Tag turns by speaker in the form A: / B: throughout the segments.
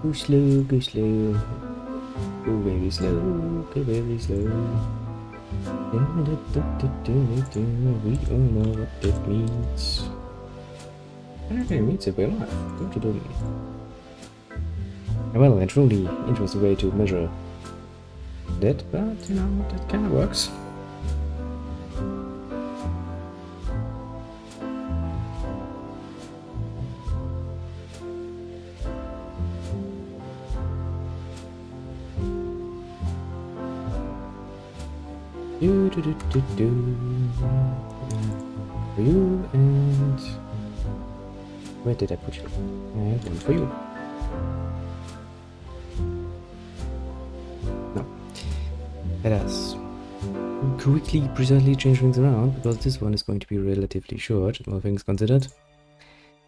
A: Go slow, go slow. Go very slow, go very slow. We all know what that means. Okay, it means that we're alive. Well, a truly interesting way to measure that, but you know, that kind of works. For you, and where did I put you? And one for you. No. Let us quickly, precisely change things around, because this one is going to be relatively short, all things considered.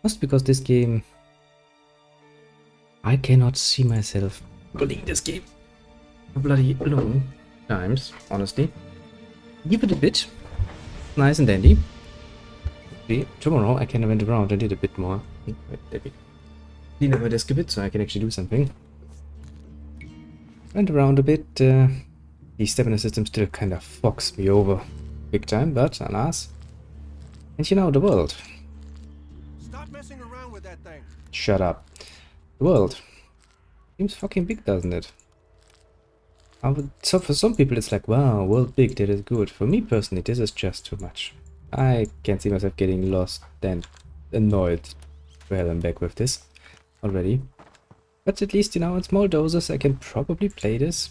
A: Just because this game, I cannot see myself playing this game bloody long times, honestly. Give it a bit. Nice and dandy. Okay, tomorrow I can went around and did a bit more. Clean up my desk a bit so I can actually do something. Went around a bit. The stamina system still kind of fucks me over big time, but alas. And you know, the world.
B: Stop messing around with that thing.
A: Shut up. The world seems fucking big, doesn't it? So for some people it's like, wow, world big, that is good. For me personally, this is just too much. I can't see myself getting lost and annoyed to hell and back with this already. But at least, you know, in small doses I can probably play this.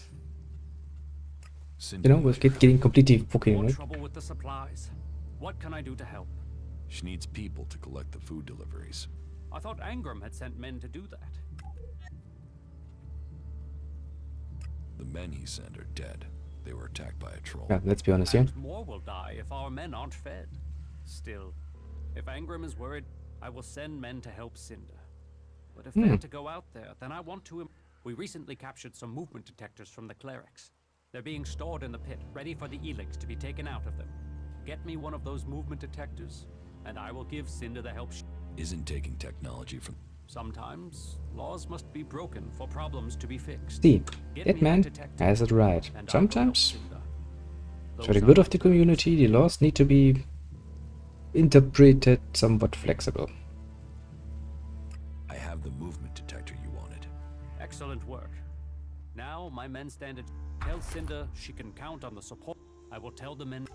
A: You know, with getting completely fucking
C: More trouble with the supplies. What can I do to help?
D: She needs people to collect the food deliveries.
C: I thought Angram had sent men to do that.
D: The men he sent are dead. They were attacked by a troll.
A: Yeah, let's be honest here.
C: And more will die if our men aren't fed. Still, if Angram is worried, I will send men to help Cinder. But if they're to go out there, then I want to... We recently captured some movement detectors from the clerics. They're being stored in the pit, ready for the ELEX to be taken out of them. Get me one of those movement detectors, and I will give Cinder the help she...
D: Isn't taking technology from...
C: Sometimes, laws must be broken for problems to be fixed.
A: See, that man has it right. Sometimes, for the good of the community, the laws need to be interpreted somewhat flexible.
D: I have the movement detector you wanted.
C: Excellent work. Now my men stand at... Tell Cinder she can count on the support. I will tell the men...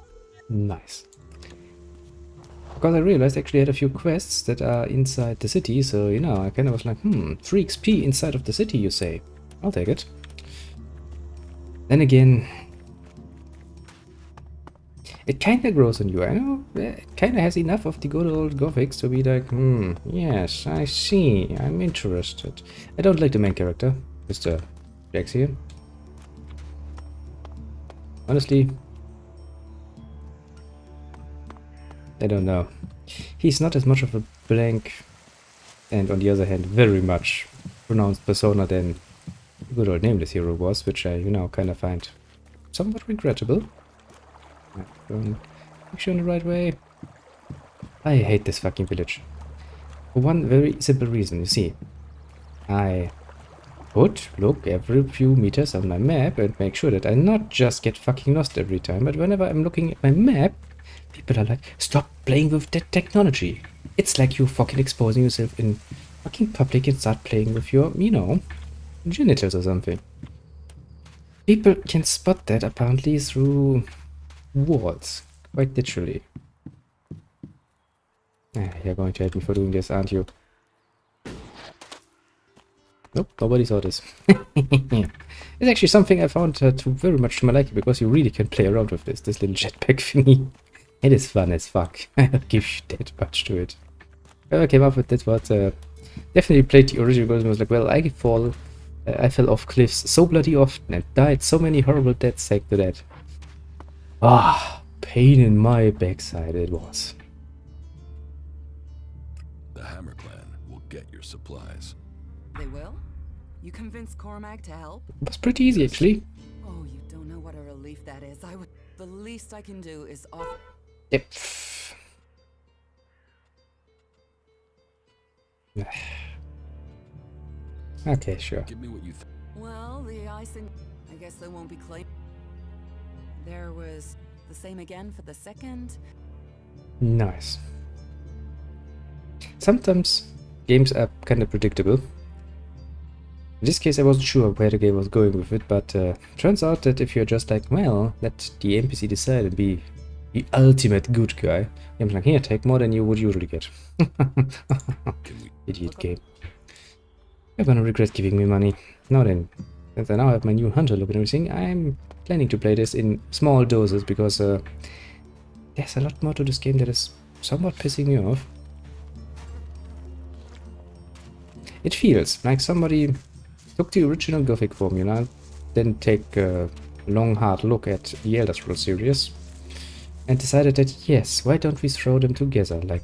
A: Nice. Because I realized I actually had a few quests that are inside the city, so, you know, I kind of was like, 3 XP inside of the city, you say. I'll take it. Then again, it kind of grows on you, I know. It kind of has enough of the good old Gothics to be like, yes, I see, I'm interested. I don't like the main character, Mr. Jax here. Honestly, I don't know. He's not as much of a blank and on the other hand very much pronounced persona than the good old Nameless hero was, which I, you know, kind of find somewhat regrettable. Make sure in the right way. I hate this fucking village. For one very simple reason, you see. I would look every few meters on my map and make sure that I not just get fucking lost every time, but whenever I'm looking at my map, people are like, stop playing with that technology. It's like you fucking exposing yourself in fucking public and start playing with your, you know, genitals or something. People can spot that apparently through walls, quite literally. You're going to hate me for doing this, aren't you? Nope, nobody saw this. It's actually something I found to very much to my liking, because you really can play around with this little jetpack thingy. It is fun as fuck. I'll give you that much to it. I came up with that, but definitely played the original version. Was like, well, I fell off cliffs so bloody often and died so many horrible deaths thanks to that. Ah, pain in my backside it was.
D: The Hammer Clan will get your supplies.
E: They will? You convinced Cormac to help?
A: It was pretty easy, actually.
E: Oh, you don't know what a relief that is. The least I can do is offer...
A: Yep. Okay, sure.
D: Give me what you think.
E: Well, the icing. I guess they won't be claim. There was the same again for the second.
A: Nice. Sometimes games are kind of predictable. In this case, I wasn't sure where the game was going with it, but turns out that if you're just like, well, let the NPC decide and be the ultimate good guy, game's like, here, take more than you would usually get. Idiot game. You're gonna regret giving me money. Now then, since I now have my new hunter look and everything, I'm planning to play this in small doses because there's a lot more to this game that is somewhat pissing me off. It feels like somebody took the original Gothic formula, then take a long hard look at the Elder Scrolls series, and decided that yes, why don't we throw them together? Like,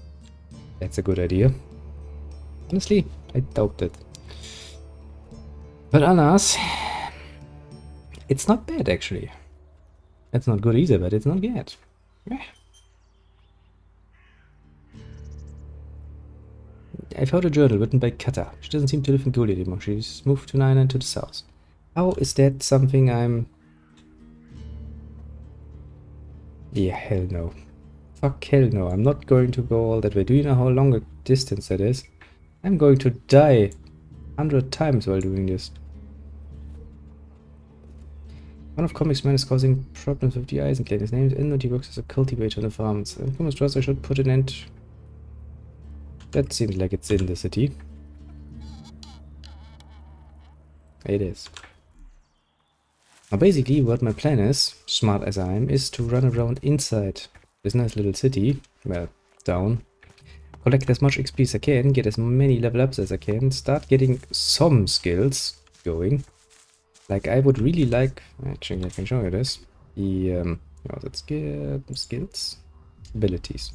A: that's a good idea. Honestly, I doubt it. But alas, it's not bad actually. It's not good either, but it's not bad. Yeah. I found a journal written by Kata. She doesn't seem to live in Goli anymore. She's moved to Nine to the south. How is that something I'm... Yeah, hell no. Fuck hell no. I'm not going to go all that way. Do you know how long a distance that is? I'm going to die 100 times while doing this. One of Comics Man is causing problems with the Eisen Clan. His name is Inno. He works as a cultivator on the farms. And Thomas Trust I should put an end. That seems like it's in the city. It is. Now basically what my plan is, smart as I am, is to run around inside this nice little city, well, town, collect as much XP as I can, get as many level ups as I can, start getting some skills going. Like I would really like, actually I can show you this, the, skills, abilities.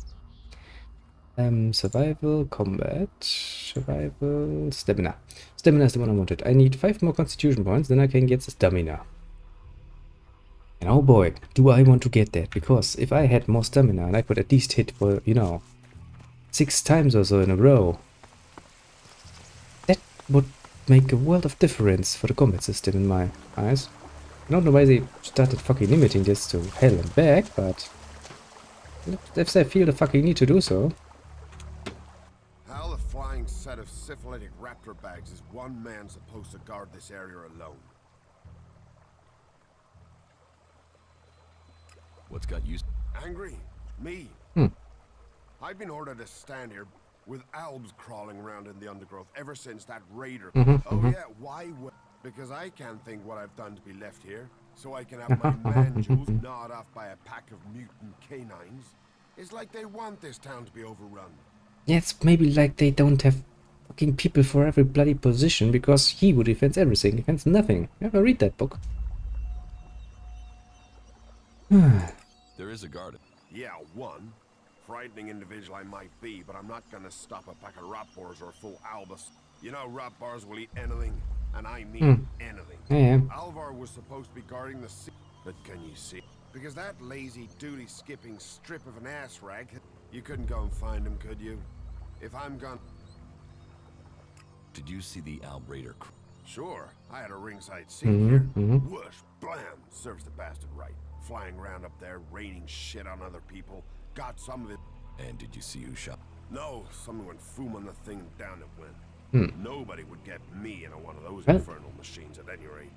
A: Survival, combat, survival, stamina. Stamina is the one I wanted. I need 5 more constitution points, then I can get the stamina. And oh boy, do I want to get that, because if I had more stamina and I could at least hit for, you know, 6 times or so in a row, that would make a world of difference for the combat system in my eyes. I don't know why they started fucking limiting this to hell and back, but if they feel the fucking need to do so.
B: How the flying set of syphilitic raptor bags is one man supposed to guard this area alone?
D: What's got you?
B: Angry? Me? I've been ordered to stand here with albs crawling around in the undergrowth ever since that raider. Yeah, why? Because I can't think what I've done to be left here, so I can have my man-jewels gnawed off by a pack of mutant canines. It's like they want this town to be overrun.
A: Yeah, it's maybe like they don't have fucking people for every bloody position, because he who defends everything defends nothing. Never read that book.
D: There is a garden.
B: Yeah, one. Frightening individual I might be, but I'm not gonna stop a pack of rot boars or a full albus. You know rot bars will eat anything, and I mean anything.
A: Yeah.
B: Alvar was supposed to be guarding the sea, but can you see? Because that lazy duty-skipping strip of an ass rag, you couldn't go and find him, could you? If I'm gone...
D: Did you see the Alb Raider?
B: Sure, I had a ringside seat here. Whoosh, blam, serves the bastard right. Flying around up there, raining shit on other people. Got some of it.
D: And did you see who shot?
B: No, someone went foom on the thing and down it went. Nobody would get me in one of those
A: Well,
B: infernal machines at any rate.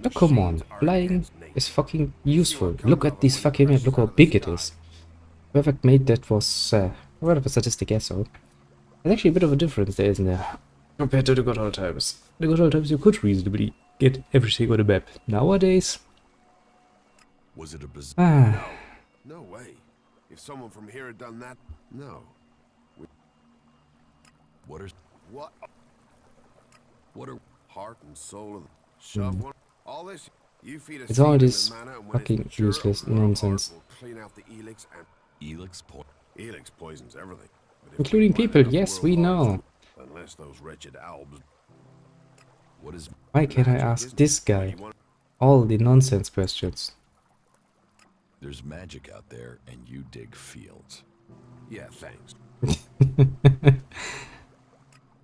A: oh, come on,
B: Machines are
A: flying
B: against nature.
A: is fucking useful. Look at this fucking map, look how big it is. Whoever made that was what of a statistic asshole. There's actually a bit of a difference there, isn't there? Compared to the good old times. The good old times you could reasonably get everything on the map. Nowadays...
D: Was it a bizarre?
A: Ah,
B: No way. If someone from here had done that, no.
D: What are
B: Heart and soul of the shove one. All this, you feed us
A: It's all
B: seed in
A: this
B: the manna, and when
A: fucking
B: it's mature,
A: useless
B: our heart
A: nonsense.
B: will clean out the ELEX, and
D: Elix point?
B: ELEX poisons everything. But if
A: including
B: we find
A: people,
B: enough
A: yes, we
B: world
A: know.
B: wars, unless those wretched albs.
D: What is
A: Why can't I
B: magic,
A: ask
B: isn't
A: this
B: it?
A: guy
B: You want-
A: all the nonsense questions?
D: there's magic out there and you dig fields.
B: Yeah, thanks.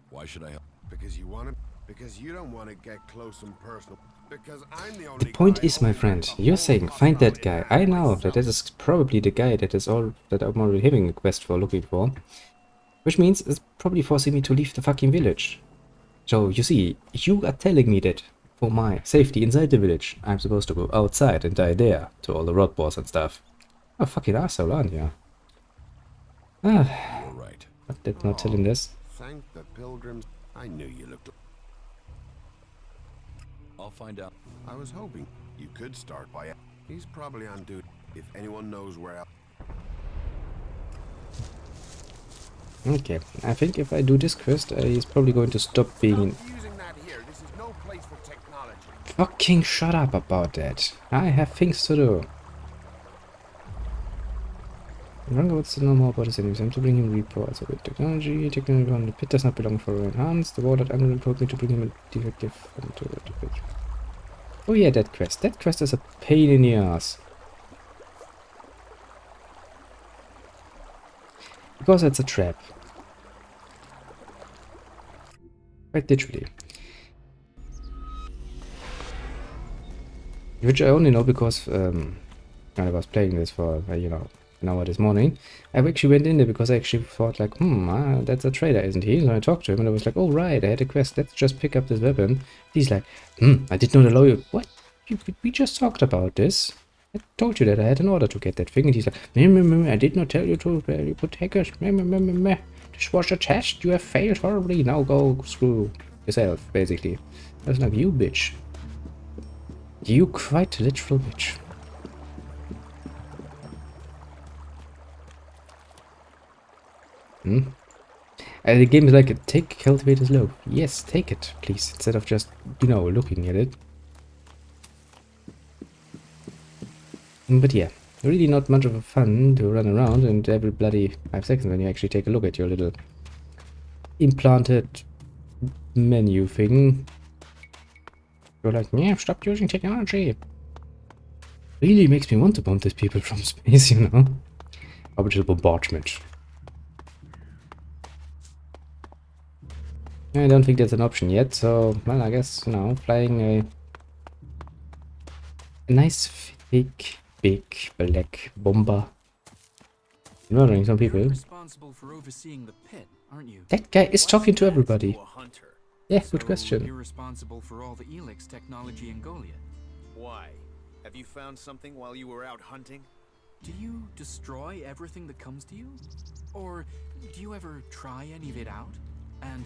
D: Why should I help?
B: Because you want it. Because you don't want to get close and personal. Because I'm the
A: The
B: only
A: point
B: guy
A: is, my
B: holding
A: friend,
B: a
A: you're
B: whole
A: saying find that guy.
B: hospitality
A: I know
B: myself.
A: that is probably the guy that is all that I'm already having a quest for, looking for. Which means it's probably forcing me to leave the fucking village. So, you see, you are telling me that for my safety inside the village, I'm supposed to go outside and die there to all the rot balls and stuff. Oh, fucking asshole, aren't you? Ah,
D: You were right.
A: but did not tell him this.
B: Thank the pilgrims. I knew you looked.
D: I'll find out.
B: I was hoping you could start by. He's probably on duty. If anyone knows where.
A: Okay, I think if I do this quest, he's probably going to stop being...
B: Stop using that here. This is no place for technology.
A: Fucking shut up about that. I have things to do. Runga wants to know more about his enemies. I'm to bring him reports about technology. Technology on the pit does not belong for enhanced. The warlord Angel told me to bring him a defective to the pit. Oh yeah, that quest. That quest is a pain in the ass. Because it's a trap. Quite literally. Which I only know because when I was playing this for, you know, an hour this morning. I actually went in there because I actually thought like, that's a trader, isn't he? So I talked to him and I was like, oh right, I had a quest, let's just pick up this weapon. He's like, I did not allow you. What? We just talked about this. I told you that I had an order to get that thing, and he's like, I did not tell you to put hackers. This was a test, you have failed horribly, now go screw yourself, basically. I was like, you bitch. You quite literal bitch. The game is like, take Cultivator's Loaf. Yes, take it, please, instead of just, you know, looking at it. But yeah, really not much of a fun to run around and every bloody 5 seconds when you actually take a look at your little implanted menu thing. You're like, yeah, stop using technology. Really makes me want to bomb these people from space, you know? Orbital bombardment. I don't think that's an option yet, so, well, I guess, you know, flying a nice big black bomber. Murdering some people.
F: You're responsible for overseeing the pit, aren't you?
A: That guy is talking to everybody. Yeah, good
F: So
A: question.
F: You're responsible for all the ELEX technology in Goliath.
G: Why? Have you found something while you were out hunting?
F: Do you destroy everything that comes to you? Or do you ever try any of it out? And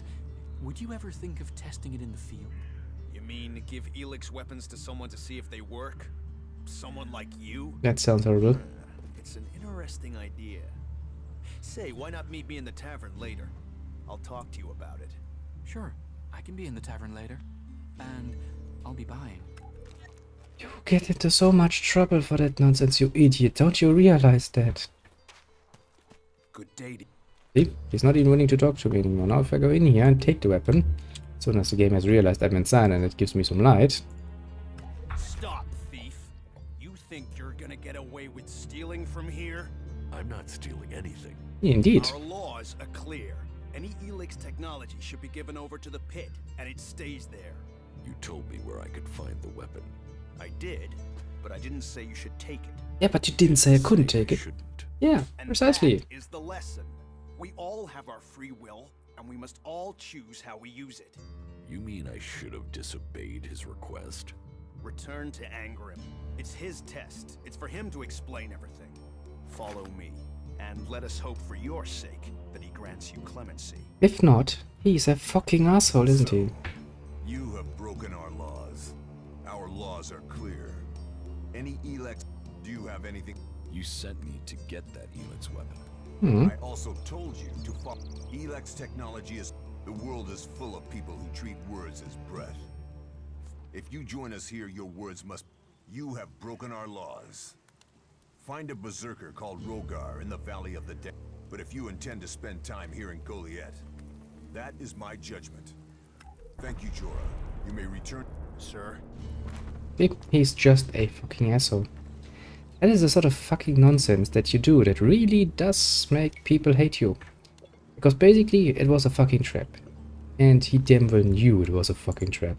F: would you ever think of testing it in the field?
G: You mean give ELEX weapons to someone to see if they work? Someone like you?
A: That sounds horrible.
G: It's an interesting idea. Say, why not meet me in the tavern later? I'll talk to you about it.
F: Sure, I can be in the tavern later. And I'll be buying.
A: You get into so much trouble for that nonsense, you idiot. Don't you realize that?
G: Good day.
A: See? He's not even willing to talk to me anymore. Now if I go in here and take the weapon, as soon as the game has realized I'm inside and it gives me some light.
G: Stop, thief. You think you're gonna get away with stealing from here?
D: I'm not stealing anything.
A: Indeed.
G: Our laws are clear. Any ELEX technology should be given over to the pit, and it stays there.
D: You told me where I could find the weapon.
G: I did, but I didn't say you should take it.
A: Yeah, but you didn't say I couldn't take it.
D: Shouldn't.
A: Yeah,
G: And
A: precisely.
G: that is the lesson. We all have our free will, and we must all choose how we use it.
D: You mean I should have disobeyed his request?
G: Return to Angrim. It's his test. It's for him to explain everything. Follow me, and let us hope for your sake that he grants you clemency.
A: If not, he's a fucking asshole, isn't he?
H: You have broken our laws. Our laws are clear. Any ELEX, do you have anything?
D: You sent me to get that ELEX weapon.
A: Hmm.
H: I also told you to follow. ELEX technology is... The world is full of people who treat words as breath. If you join us here, your words must... You have broken our laws. Find a berserker called Rogar in the Valley of the Dead. But if you intend to spend time here in Goliath, that is my judgment. Thank you, Jorah. You may return...
G: Sir?
A: He's just a fucking asshole. That is the sort of fucking nonsense that you do that really does make people hate you. Because basically it was a fucking trap. And he damn well knew it was a fucking trap.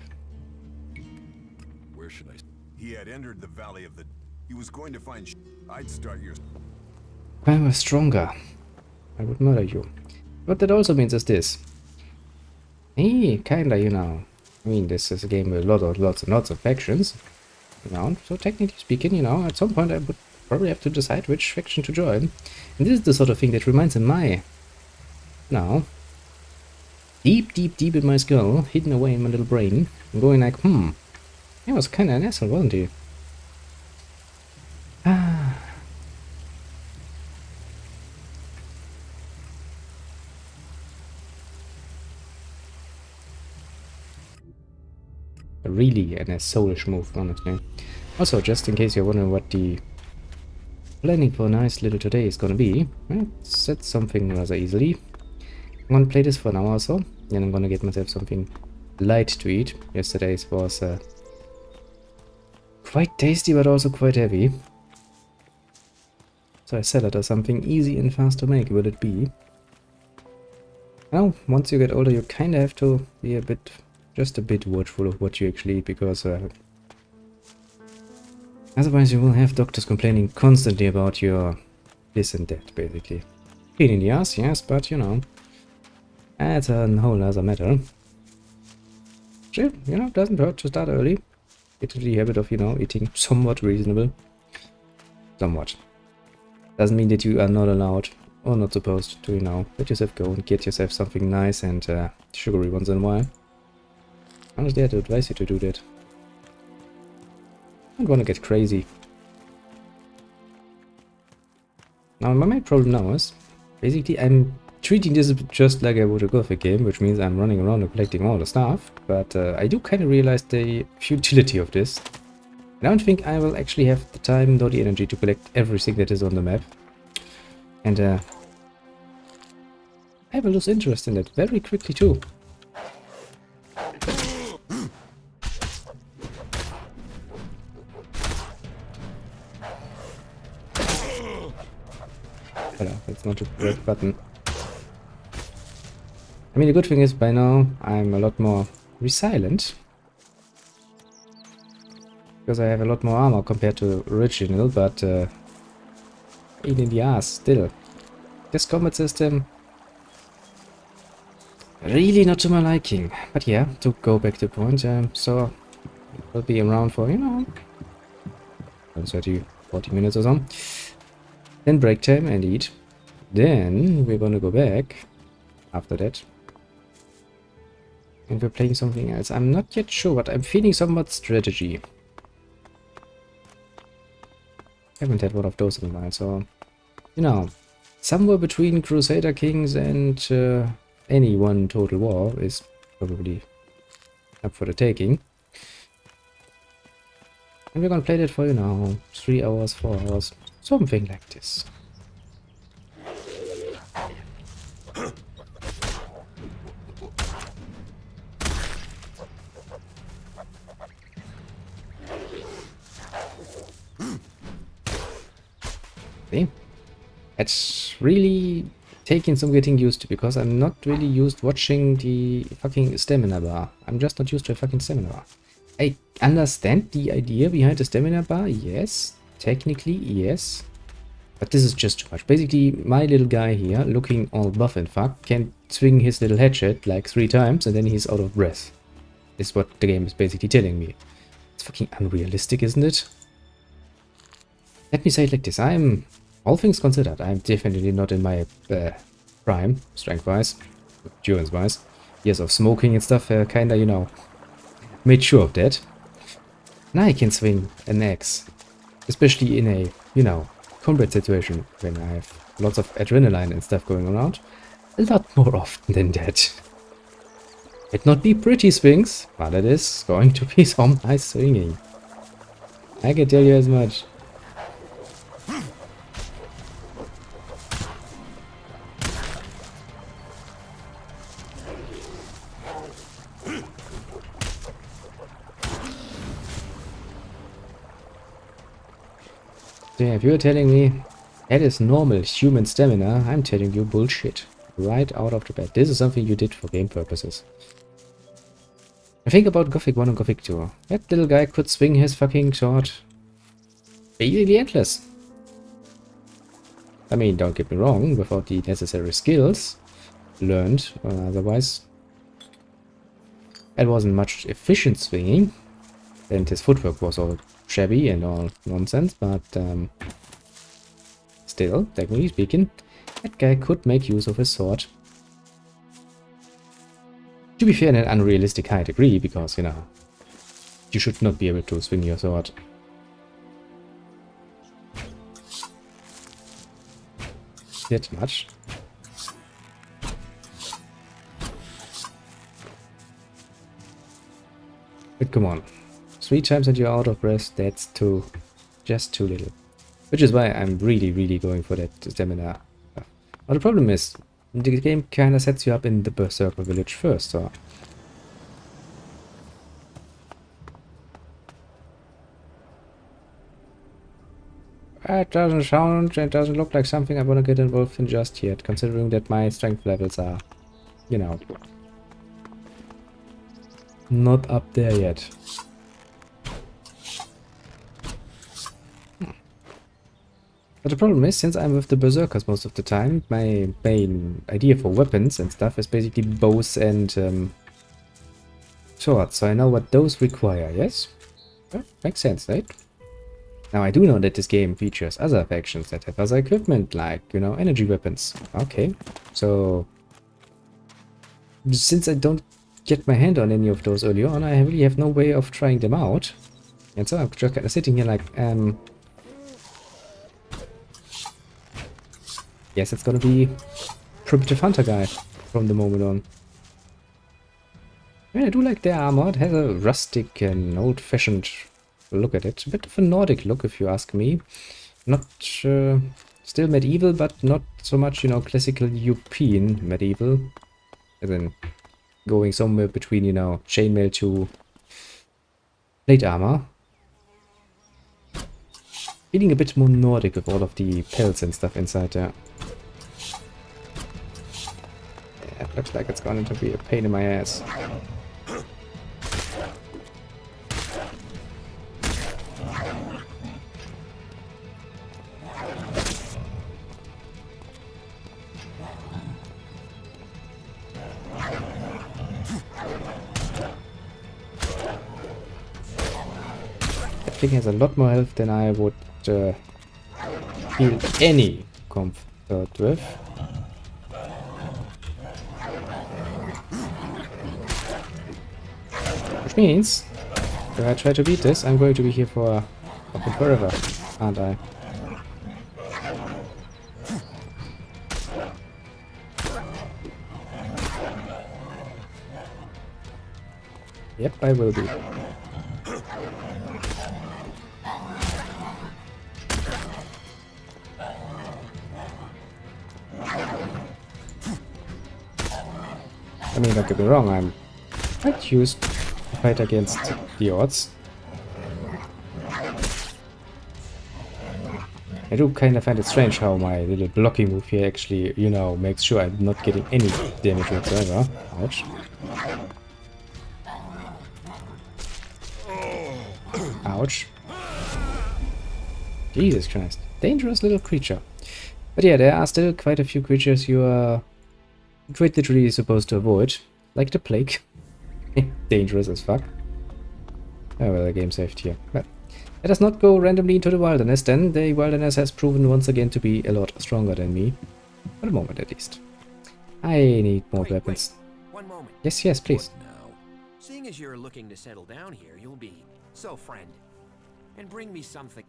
D: Where should I...
H: He had entered the valley of the... He was going to find... I'd start your...
A: If I was stronger, I would murder you. What that also means is this. Hey, kinda, you know. I mean, this is a game with lots and lots of factions around. So technically speaking, you know, at some point I would probably have to decide which faction to join. And this is the sort of thing that reminds me now, deep in my skull, hidden away in my little brain, and going like, he was kinda an asshole, wasn't he? Ah. Really an soulish move, honestly. Also, just in case you're wondering what the planning for a nice little today is gonna be, well, set something rather easily. I'm gonna play this for an hour or so, then I'm gonna get myself something light to eat. Yesterday's was quite tasty, but also quite heavy. So a salad or something easy and fast to make, will it be? Now, once you get older, you kinda have to be just a bit watchful of what you actually eat, because otherwise you will have doctors complaining constantly about your this and that, basically. Pain in the ass, yes, but you know, that's a whole other matter. Still, you know, doesn't hurt to start early. Get into the habit of, you know, eating somewhat reasonable. Somewhat. Doesn't mean that you are not allowed or not supposed to, you know, let yourself go and get yourself something nice and sugary once in a while. Honestly, I'd advise you to do that. I don't want to get crazy. Now, my main problem now is, basically, I'm treating this just like I would a Gothic game, which means I'm running around and collecting all the stuff, but I do kind of realize the futility of this. I don't think I will actually have the time nor the energy to collect everything that is on the map. And I will lose interest in that very quickly too. Hello, that's not the red button. I mean, the good thing is by now I'm a lot more resilient, because I have a lot more armor compared to original, but pain in the ass still. This combat system, really not to my liking. But yeah, to go back to the point, so I'll be around for, you know, 30, 40 minutes or so. Then break time and eat. Then we're gonna go back after that. And we're playing something else. I'm not yet sure, but I'm feeling somewhat strategy. Haven't had one of those in a while, so, you know, somewhere between Crusader Kings and any one Total War is probably up for the taking. And we're gonna play that for, you know, 3 hours, 4 hours, something like this. See? It's really taking some getting used to, because I'm not really used watching the fucking stamina bar. I'm just not used to a fucking stamina bar. I understand the idea behind the stamina bar, yes. Technically, yes. But this is just too much. Basically, my little guy here, looking all buff and fuck, can swing his little headshot like 3 times and then he's out of breath. This is what the game is basically telling me. It's fucking unrealistic, isn't it? Let me say it like this. I'm, all things considered, I'm definitely not in my prime, strength-wise, endurance-wise. Years of smoking and stuff, kinda, you know, made sure of that. Now I can swing an axe, especially in a, you know, combat situation when I have lots of adrenaline and stuff going around, a lot more often than that. It not be pretty swings, but it is going to be some nice swinging. I can tell you as much. So yeah, if you're telling me that is normal human stamina, I'm telling you bullshit. right out of the bed. This is something you did for game purposes. I think about Gothic 1 and Gothic 2. That little guy could swing his fucking sword basically endless. I mean, don't get me wrong, without the necessary skills learned, otherwise it wasn't much efficient swinging, and his footwork was all shabby and all nonsense, but still, technically speaking, that guy could make use of his sword. To be fair, in an unrealistic high degree, because, you know, you should not be able to swing your sword that much. But come on, 3 times and you're out of breath, that's just too little. Which is why I'm really going for that stamina. But the problem is, the game kinda sets you up in the Berserker village first, so... It doesn't look like something I wanna get involved in just yet, considering that my strength levels are, you know, not up there yet. But the problem is, since I'm with the Berserkers most of the time, my main idea for weapons and stuff is basically bows and swords, so I know what those require, yes? Well, makes sense, right? Now I do know that this game features other factions that have other equipment, like, you know, energy weapons. Okay, so... since I don't get my hand on any of those early on, I really have no way of trying them out. And so I'm just kind of sitting here like, yes, it's gonna be Primitive Hunter guy from the moment on. I mean, I do like their armor. It has a rustic and old-fashioned look at it. A bit of a Nordic look, if you ask me. Not still medieval, but not so much, you know, classical European medieval. As in going somewhere between, you know, chainmail to plate armor. Feeling a bit more Nordic with all of the pelts and stuff inside there. Yeah, it looks like it's going to be a pain in my ass. That thing has a lot more health than I would feel any comfort with. Which means, if I try to beat this, I'm going to be here for fucking forever, aren't I? Yep, I will be. I mean, don't get me wrong, I'm quite used to fight against the odds. I do kind of find it strange how my little blocking move here actually, you know, makes sure I'm not getting any damage whatsoever. Ouch. Ouch. Jesus Christ. Dangerous little creature. But yeah, there are still quite a few creatures you are quite literally supposed to avoid. Like the plague. Dangerous as fuck. Oh well, the game saved here. But let us not go randomly into the wilderness then. The wilderness has proven once again to be a lot stronger than me. For the moment at least. I need more weapons.
I: Wait, 1 moment.
A: Yes, please.
D: What now?
I: Seeing as you're looking to settle down here, you'll be so friendly. And bring me something.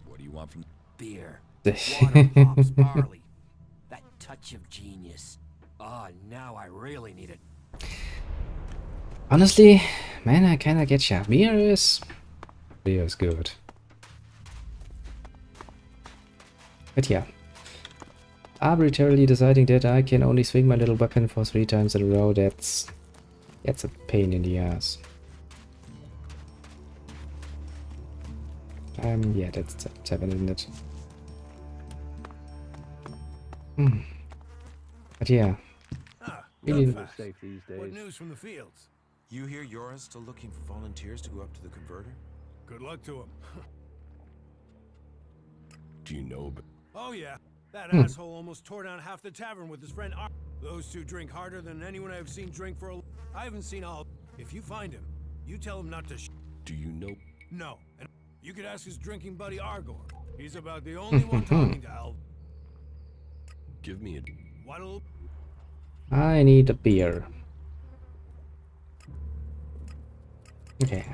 D: What do you want from...
I: Beer. Water, hops, barley. That touch of genius. Oh, now I really need it.
A: Honestly, man, I kinda get ya. Beer is good. But yeah. Arbitrarily deciding that I can only swing my little weapon for 3 times in a row, that's a pain in the ass. Yeah, that's 7, isn't it? But yeah, really,
B: What news from the fields?
J: You hear Yora's still looking for volunteers to go up to the converter?
B: Good luck to him.
D: Do you know about...
B: Oh yeah, that asshole almost tore down half the tavern with his friend Ar. Those two drink harder than anyone I've seen drink for a... I haven't seen all... If you find him, you tell him not to
D: Do you know...
B: No, and you could ask his drinking buddy Argor. He's about the only one talking to Al.
D: Give me a...
B: What'll...
A: I need a beer. Okay,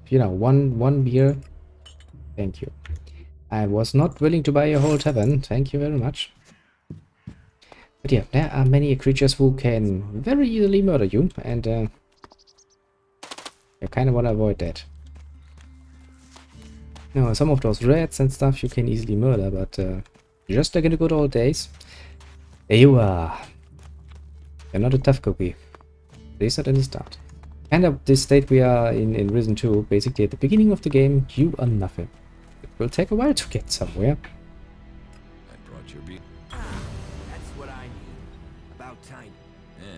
A: you know, one beer. Thank you. I was not willing to buy a whole tavern. Thank you very much. But yeah, there are many creatures who can very easily murder you, and I kind of want to avoid that. No, some of those rats and stuff you can easily murder, but just like in the good old days, there you are. You're not a tough cookie. They said in the start. Kind of this state we are in Risen 2, basically at the beginning of the game, you are nothing. It will take a while to get somewhere.
D: I brought your beer.
I: That's what I need. About time.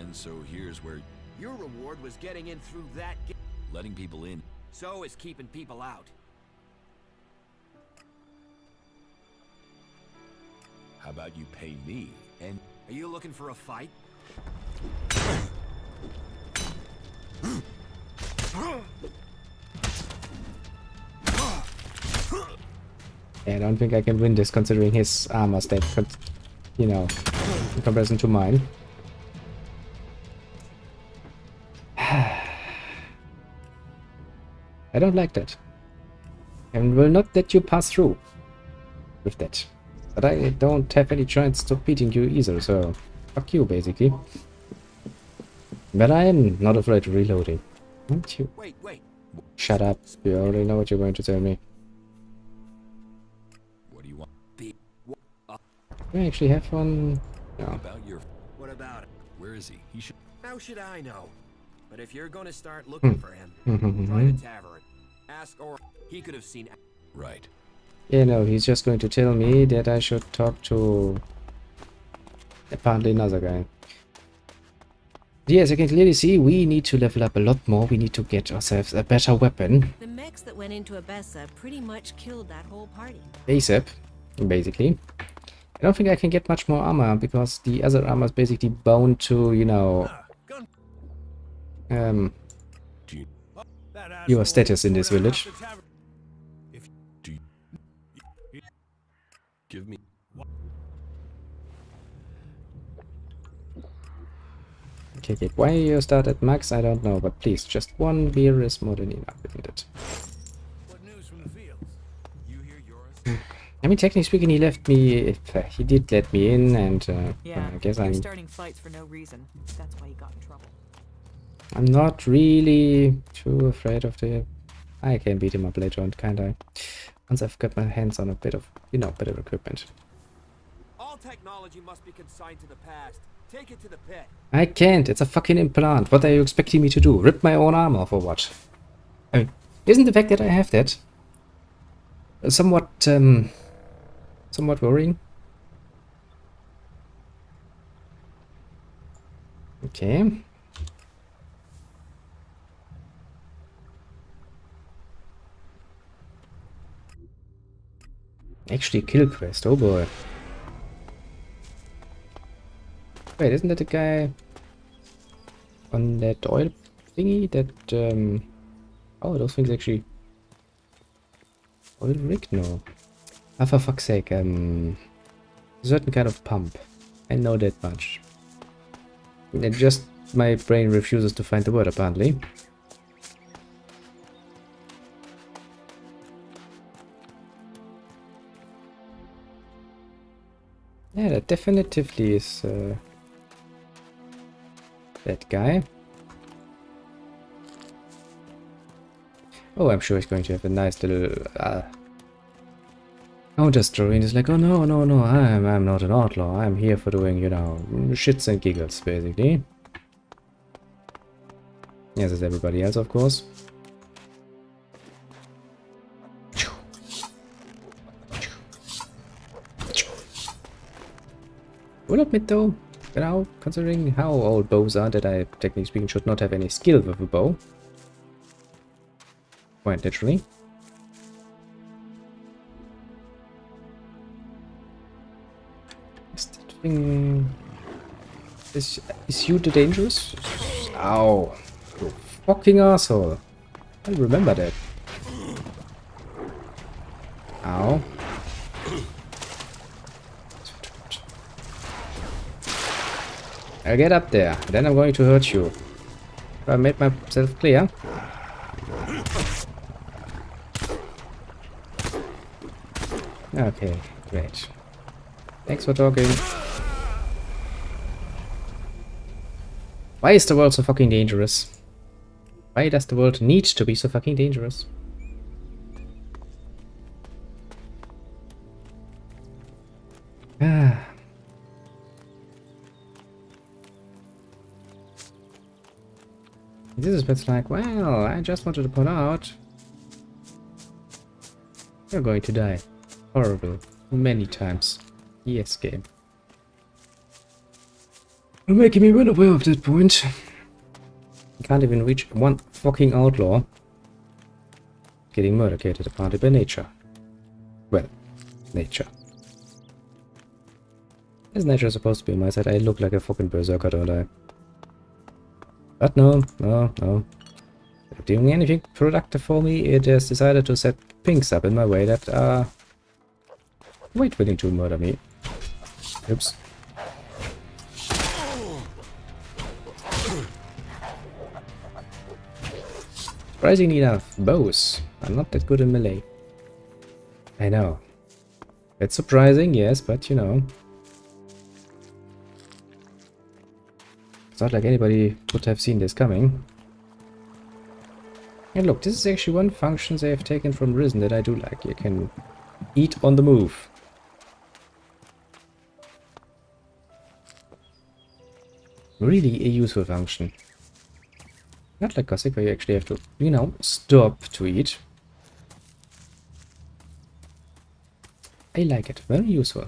D: And so here's where...
I: Your reward was getting in through that gate.
D: Letting people in.
I: So is keeping people out.
D: How about you pay me and...
I: Are you looking for a fight?
A: Yeah, I don't think I can win this considering his armor state, you know, in comparison to mine. I don't like that. And will not let you pass through with that. But I don't have any chance of beating you either, so fuck you, basically. But I am not afraid of reloading. Aren't you?
I: Wait.
A: Shut up. You already know what you're going to tell me.
D: What do you want?
A: Do I actually have one? No.
D: About your...
I: What about it?
D: Where is he? He should...
I: How should I know? But if you're gonna start looking for him, try the tavern. Ask or he could have seen...
D: Right.
A: Yeah, no, he's just going to tell me that I should talk to apparently another guy. Yes, I can clearly see we need to level up a lot more. We need to get ourselves a better weapon.
K: The mechs that went into Abessa pretty much killed that whole party.
A: ASAP, basically. I don't think I can get much more armor because the other armor is basically bound to, you know, your status in this village.
D: Give me...
A: Okay, good. Why you start at max, I don't know, but please, just one beer is more than enough, isn't it?
B: What news from the fields?
J: You hear Yora's?
A: I mean, technically speaking, he left me. He did let me in, and
L: yeah,
A: I guess
L: you're
A: I'm
L: starting fights for no reason. That's why you got in trouble.
A: I'm not really too afraid of the... I can beat him up later on, kinda. Once I've got my hands on a bit of, you know, better equipment.
I: All technology must be consigned to the past. Take it to the pit.
A: I can't. It's a fucking implant. What are you expecting me to do? Rip my own arm off or what? I mean, isn't the fact that I have that somewhat worrying? Okay. Actually, kill quest. Oh boy. Wait, isn't that the guy on that oil thingy? That oh, those things actually. Oil rig? No. Ah, for fuck's sake. Certain kind of pump. I know that much. And just my brain refuses to find the word apparently. Yeah, that definitively is that guy. Oh, I'm sure he's going to have a nice little counter-story, and he's like, oh no, I'm not an outlaw. I'm here for doing, you know, shits and giggles, basically. Yes, as everybody else, of course. admit though, you know, considering how old bows are, that I, technically speaking, should not have any skill with a bow. Quite literally. Is that thing... Is you the dangerous? Ow. You fucking asshole. I remember that. Ow. I'll get up there, then I'm going to hurt you. Have I made myself clear? Okay, great. Thanks for talking. Why is the world so fucking dangerous? Why does the world need to be so fucking dangerous? Ah. This is what's like, well, I just wanted to point out. You're going to die. Horrible. Many times. Yes, game. You're making me run away at that point. I can't even reach one fucking outlaw. Getting murdered apparently by nature. Well, nature. Is nature supposed to be on my side? I look like a fucking berserker, don't I? But no. Not doing anything productive for me. It has decided to set pinks up in my way that are quite willing to murder me. Oops. Surprisingly enough, bows are not that good in melee. I know. It's surprising, yes, but you know. It's not like anybody would have seen this coming. And look, this is actually one function they have taken from Risen that I do like. You can eat on the move. Really a useful function. Not like Gothic, where you actually have to, you know, stop to eat. I like it. Very useful.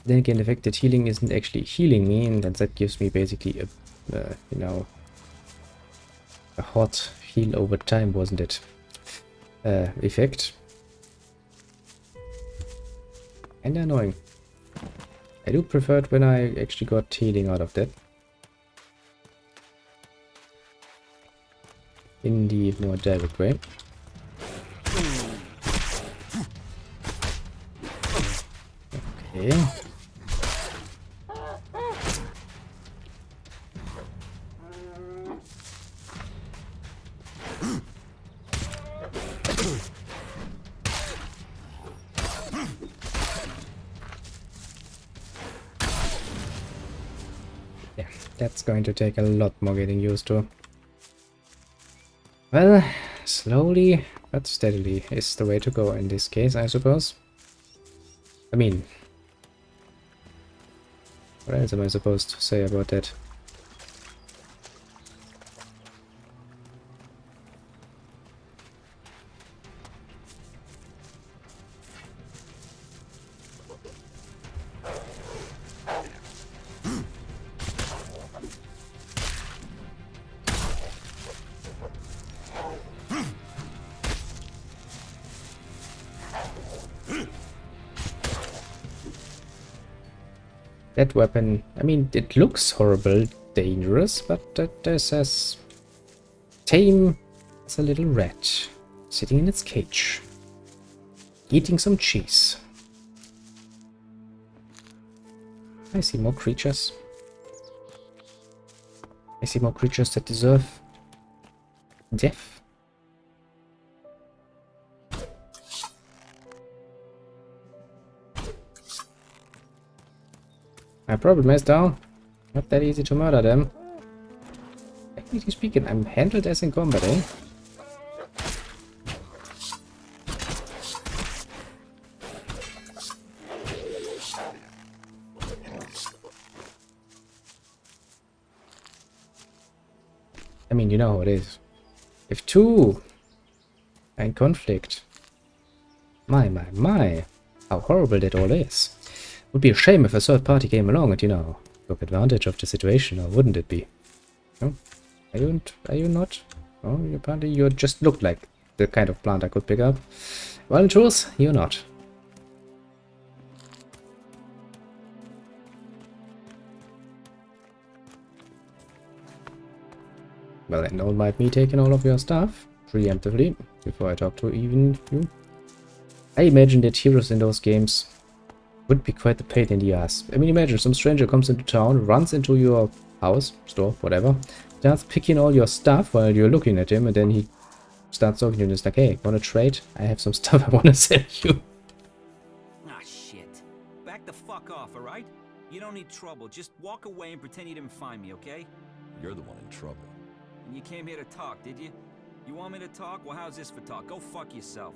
A: Then again, the fact that healing isn't actually healing me, and that gives me basically a, you know, a hot heal over time, wasn't it? Effect. And annoying. I do prefer it when I actually got healing out of that. In the more direct way. Okay. Yeah, that's going to take a lot more getting used to. Well, slowly but steadily is the way to go in this case, I suppose. I mean, what else am I supposed to say about that? That weapon, I mean, it looks horrible, dangerous, but that is as tame as a little rat sitting in its cage, eating some cheese. I see more creatures. I see more creatures that deserve death. My problem is, though, not that easy to murder them. Technically speaking, I'm handled as in combat, eh? I mean, you know how it is. If two are in conflict, my. how horrible that all is. Would be a shame if a third party came along and, you know, took advantage of the situation, or wouldn't it be? No? Are you not? Oh, apparently you just look like the kind of plant I could pick up. Well, in truth, you're not. Well, then don't mind me taking all of your stuff preemptively before I talk to even you. I imagine that heroes in those games would be quite the pain in the ass. I mean, imagine some stranger comes into town, runs into your house, store, whatever, starts picking all your stuff while you're looking at him, and then he starts talking to you and is like, hey, wanna trade? I have some stuff I wanna sell you.
M: Ah, shit. Back the fuck off, alright? You don't need trouble. Just walk away and pretend you didn't find me, okay?
D: You're the one in trouble.
M: And you came here to talk, did you? You want me to talk? Well, how's this for talk? Go fuck yourself.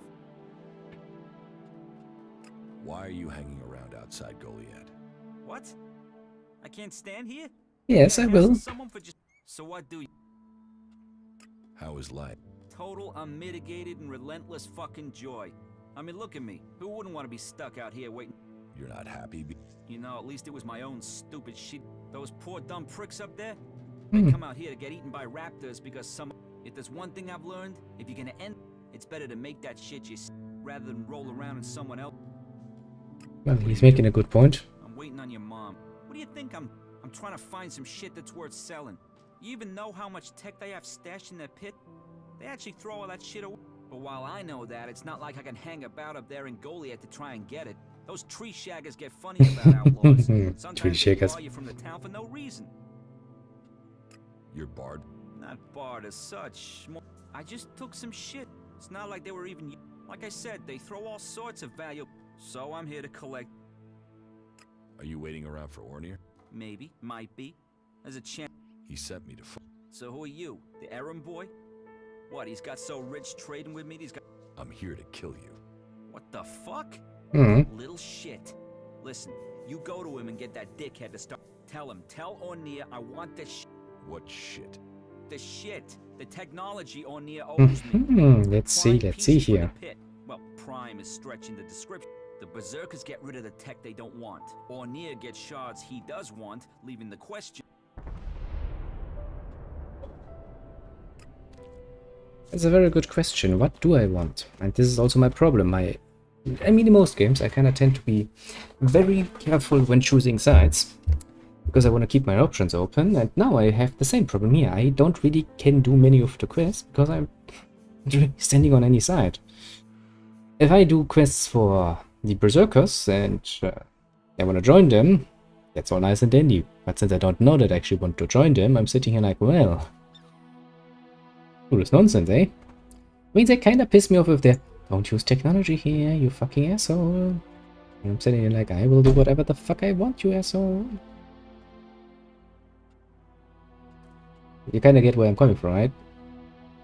D: Why are you hanging around outside Goliad?
M: What? I can't stand here?
A: Yes, I will.
M: So what do you...
D: How is life?
M: Total, unmitigated, and relentless fucking joy. I mean, look at me. Who wouldn't want to be stuck out here waiting?
D: You're not happy?
M: You know, at least it was my own stupid shit. Those poor dumb pricks up there? They come out here to get eaten by raptors because some... If there's one thing I've learned, if you're gonna end, it's better to make that shit yourself rather than roll around in someone else.
A: Well, he's making a good point.
M: I'm waiting on your mom. What do you think I'm trying to find some shit that's worth selling. You even know how much tech they have stashed in their pit? They actually throw all that shit away. But while I know that, it's not like I can hang about up there in Goliad to try and get it. Those tree shaggers get funny about outlaws. Sometimes they draw you from the town for no reason.
D: You're barred?
M: Not barred as such. I just took some shit. It's not like they were even... Like I said, they throw all sorts of value. So I'm here to collect.
D: Are you waiting around for Ornir?
M: Maybe. Might be. There's a chance.
D: He sent me to
M: So who are you? The errand boy? What, he's got so rich trading with me he's got...
D: I'm here to kill you.
M: What the fuck? Little shit. Listen, you go to him and get that dickhead to start... Tell Ornir I want this shit.
D: What shit?
M: The shit. The technology Ornir owes me.
A: Let's see here.
M: Well, prime is stretching the description. The Berserkers get rid of the tech they don't want. Ornir gets shards he does want, leaving the question.
A: That's a very good question. What do I want? And this is also my problem. I mean, in most games, I kind of tend to be very careful when choosing sides, because I want to keep my options open, and now I have the same problem here. I don't really can do many of the quests, because I'm really standing on any side. If I do quests for the Berserkers, and I want to join them, that's all nice and dandy. But since I don't know that I actually want to join them, I'm sitting here like, well... Ooh, this nonsense, eh? I mean, they kind of piss me off with their, don't use technology here, you fucking asshole. And I'm sitting here like, I will do whatever the fuck I want, you asshole. You kind of get where I'm coming from, right?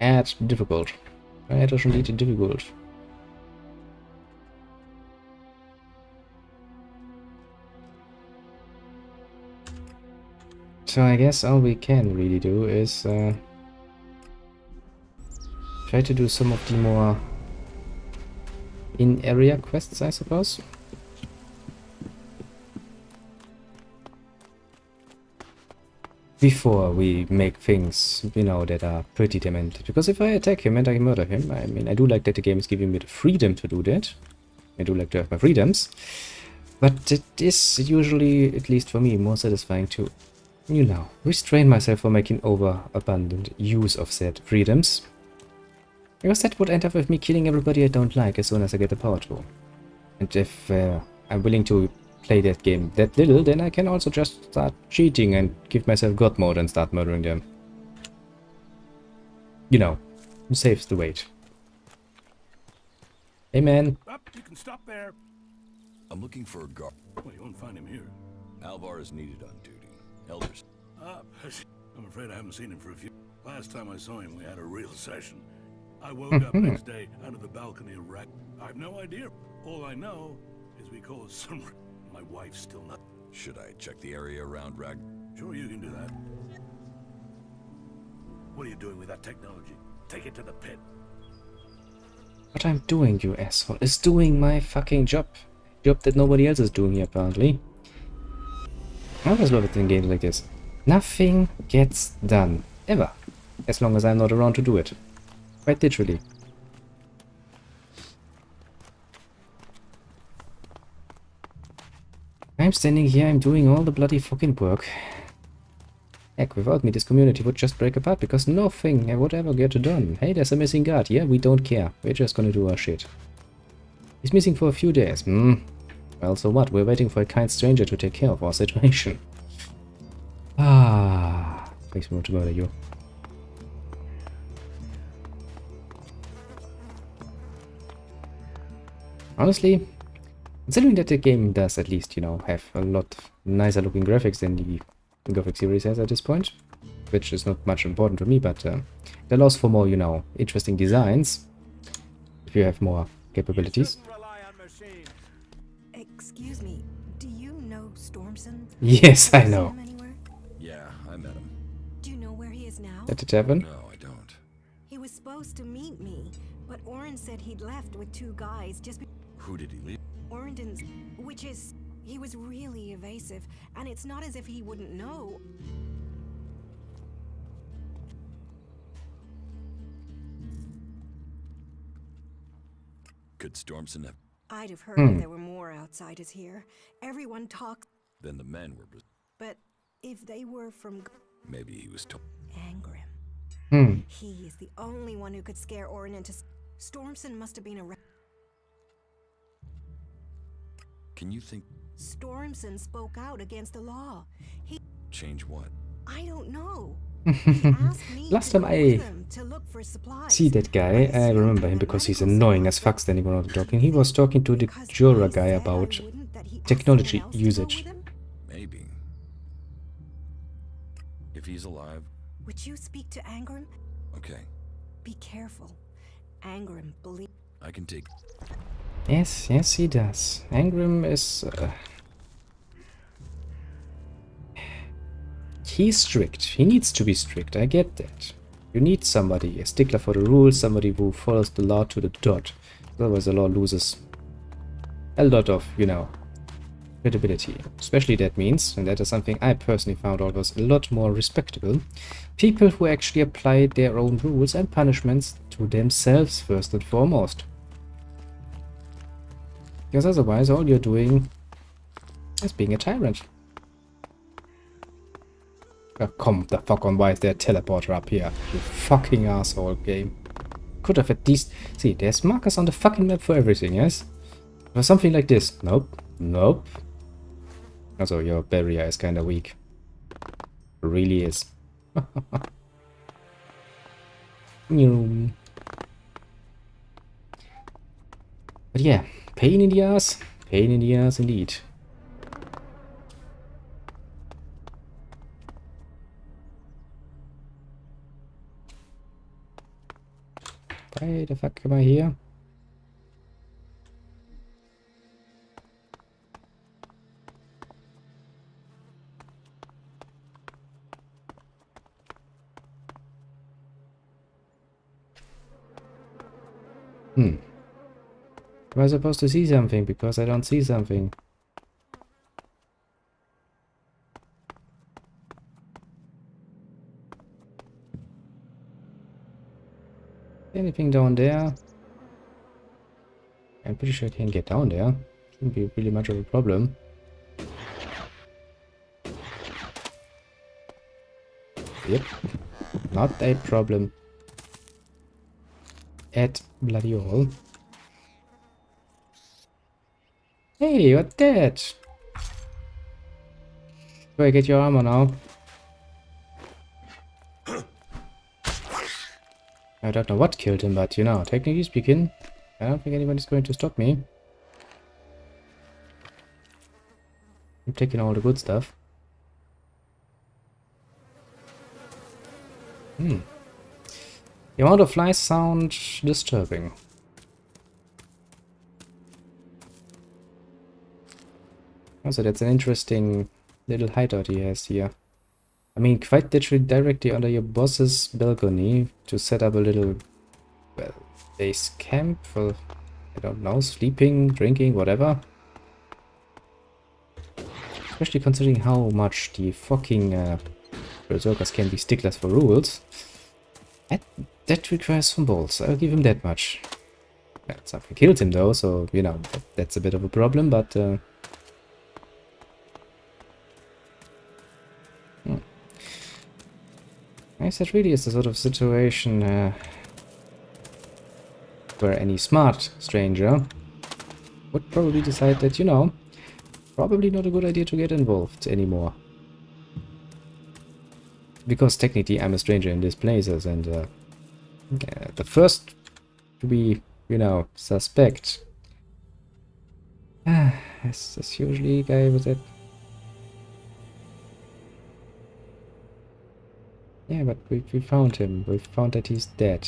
A: Add difficult. Add schon lite difficult. So I guess all we can really do is try to do some of the more in-area quests, I suppose. Before we make things, you know, that are pretty demented. Because if I attack him and I murder him, I mean, I do like that the game is giving me the freedom to do that. I do like to have my freedoms. But it is usually, at least for me, more satisfying to, you know, restrain myself from making overabundant use of said freedoms. Because that would end up with me killing everybody I don't like as soon as I get the power to. And if I'm willing to play that game that little, then I can also just start cheating and give myself god mode and start murdering them. You know, it saves the weight. Hey man.
N: Up, you can stop there.
D: I'm looking for a guard.
N: Well, you won't find him here.
D: Alvar is needed on duty. Elders.
N: I'm afraid I haven't seen him for a few... Last time I saw him, we had a real session. I woke up next day under the balcony of Rag. I've no idea. All I know is we caused some... My wife's still not...
D: Should I check the area around Rag?
N: Sure, you can do that. What are you doing with that technology? Take it to the pit.
A: What I'm doing, you asshole, is doing my fucking job. job that nobody else is doing here, apparently. I always love it in games like this. Nothing gets done. Ever. As long as I'm not around to do it. Quite literally. I'm standing here, I'm doing all the bloody fucking work. Heck, without me this community would just break apart because nothing would ever get done. Hey, there's a missing guard. Yeah, we don't care. We're just gonna do our shit. He's missing for a few days. Well, so what? We're waiting for a kind stranger to take care of our situation. Makes me want to murder you. Honestly, considering that the game does at least, you know, have a lot nicer looking graphics than the Gothic series has at this point, which is not much important to me, but it allows for more, you know, interesting designs if you have more capabilities.
K: Excuse me, do you know Stormson?
A: Yes, I know.
D: Yeah, I met him.
K: Do you know where he is now?
A: At the tavern?
D: No, I don't.
K: He was supposed to meet me, but Oren said he'd left with 2 guys just
D: Who did he leave?
K: Oren didn't, which is, he was really evasive, and it's not as if he wouldn't know.
D: Could Stormson have...
K: I'd have heard if there were more outsiders here. Everyone talks.
D: Then the men were...
K: But if they were from
D: Maybe he was told...
K: Angrim. He is the only one who could scare Oren into... Stormson must have been a...
D: Can you think...
K: Stormson spoke out against the law. He...
D: Change what?
K: I don't know. He asked me
A: Last
K: to
A: time
K: go
A: I
K: with him to look for supplies.
A: see that guy, I remember him because he's annoying as fuck standing around talking. He was talking to the Jura guy about technology usage.
D: Maybe. If he's alive...
K: Would you speak to Angrim?
D: Okay.
K: Be careful. Angrim believe...
D: I can take...
A: Yes, yes he does. Angrim is... he's strict. He needs to be strict, I get that. You need somebody, a stickler for the rules, somebody who follows the law to the dot. Otherwise the law loses a lot of, you know, credibility. Especially that means, and that is something I personally found out was a lot more respectable, people who actually apply their own rules and punishments to themselves first and foremost. Because otherwise all you're doing is being a tyrant. Oh, come the fuck on, why is there a teleporter up here? You fucking asshole game. Could have at least... See, there's markers on the fucking map for everything, yes? For something like this. Nope. Nope. Also, your barrier is kinda weak. It really is. But yeah, pain in the ass. Pain in the ass indeed. Why the fuck am I here? Am I supposed to see something? Because I don't see something. Anything down there? I'm pretty sure I can get down there. Shouldn't be really much of a problem. Yep. Not a problem. At bloody all. Hey, you're dead. Go get your armor now. I don't know what killed him, but you know, technically speaking, I don't think anybody's going to stop me. I'm taking all the good stuff. The amount of flies sound disturbing. Also, that's an interesting little hideout he has here. I mean, quite literally directly under your boss's balcony to set up a little, well, base camp for, I don't know, sleeping, drinking, whatever. especially considering how much the fucking berserkers can be sticklers for rules. That requires some balls, I'll give him that much. Well, something killed him though, so, you know, that's a bit of a problem, but... I guess that really is the sort of situation where any smart stranger would probably decide that, you know, probably not a good idea to get involved anymore. Because technically I'm a stranger in these places, and the first to be, you know, suspect is usually a guy with that. Yeah, but we found him. We found that he's dead.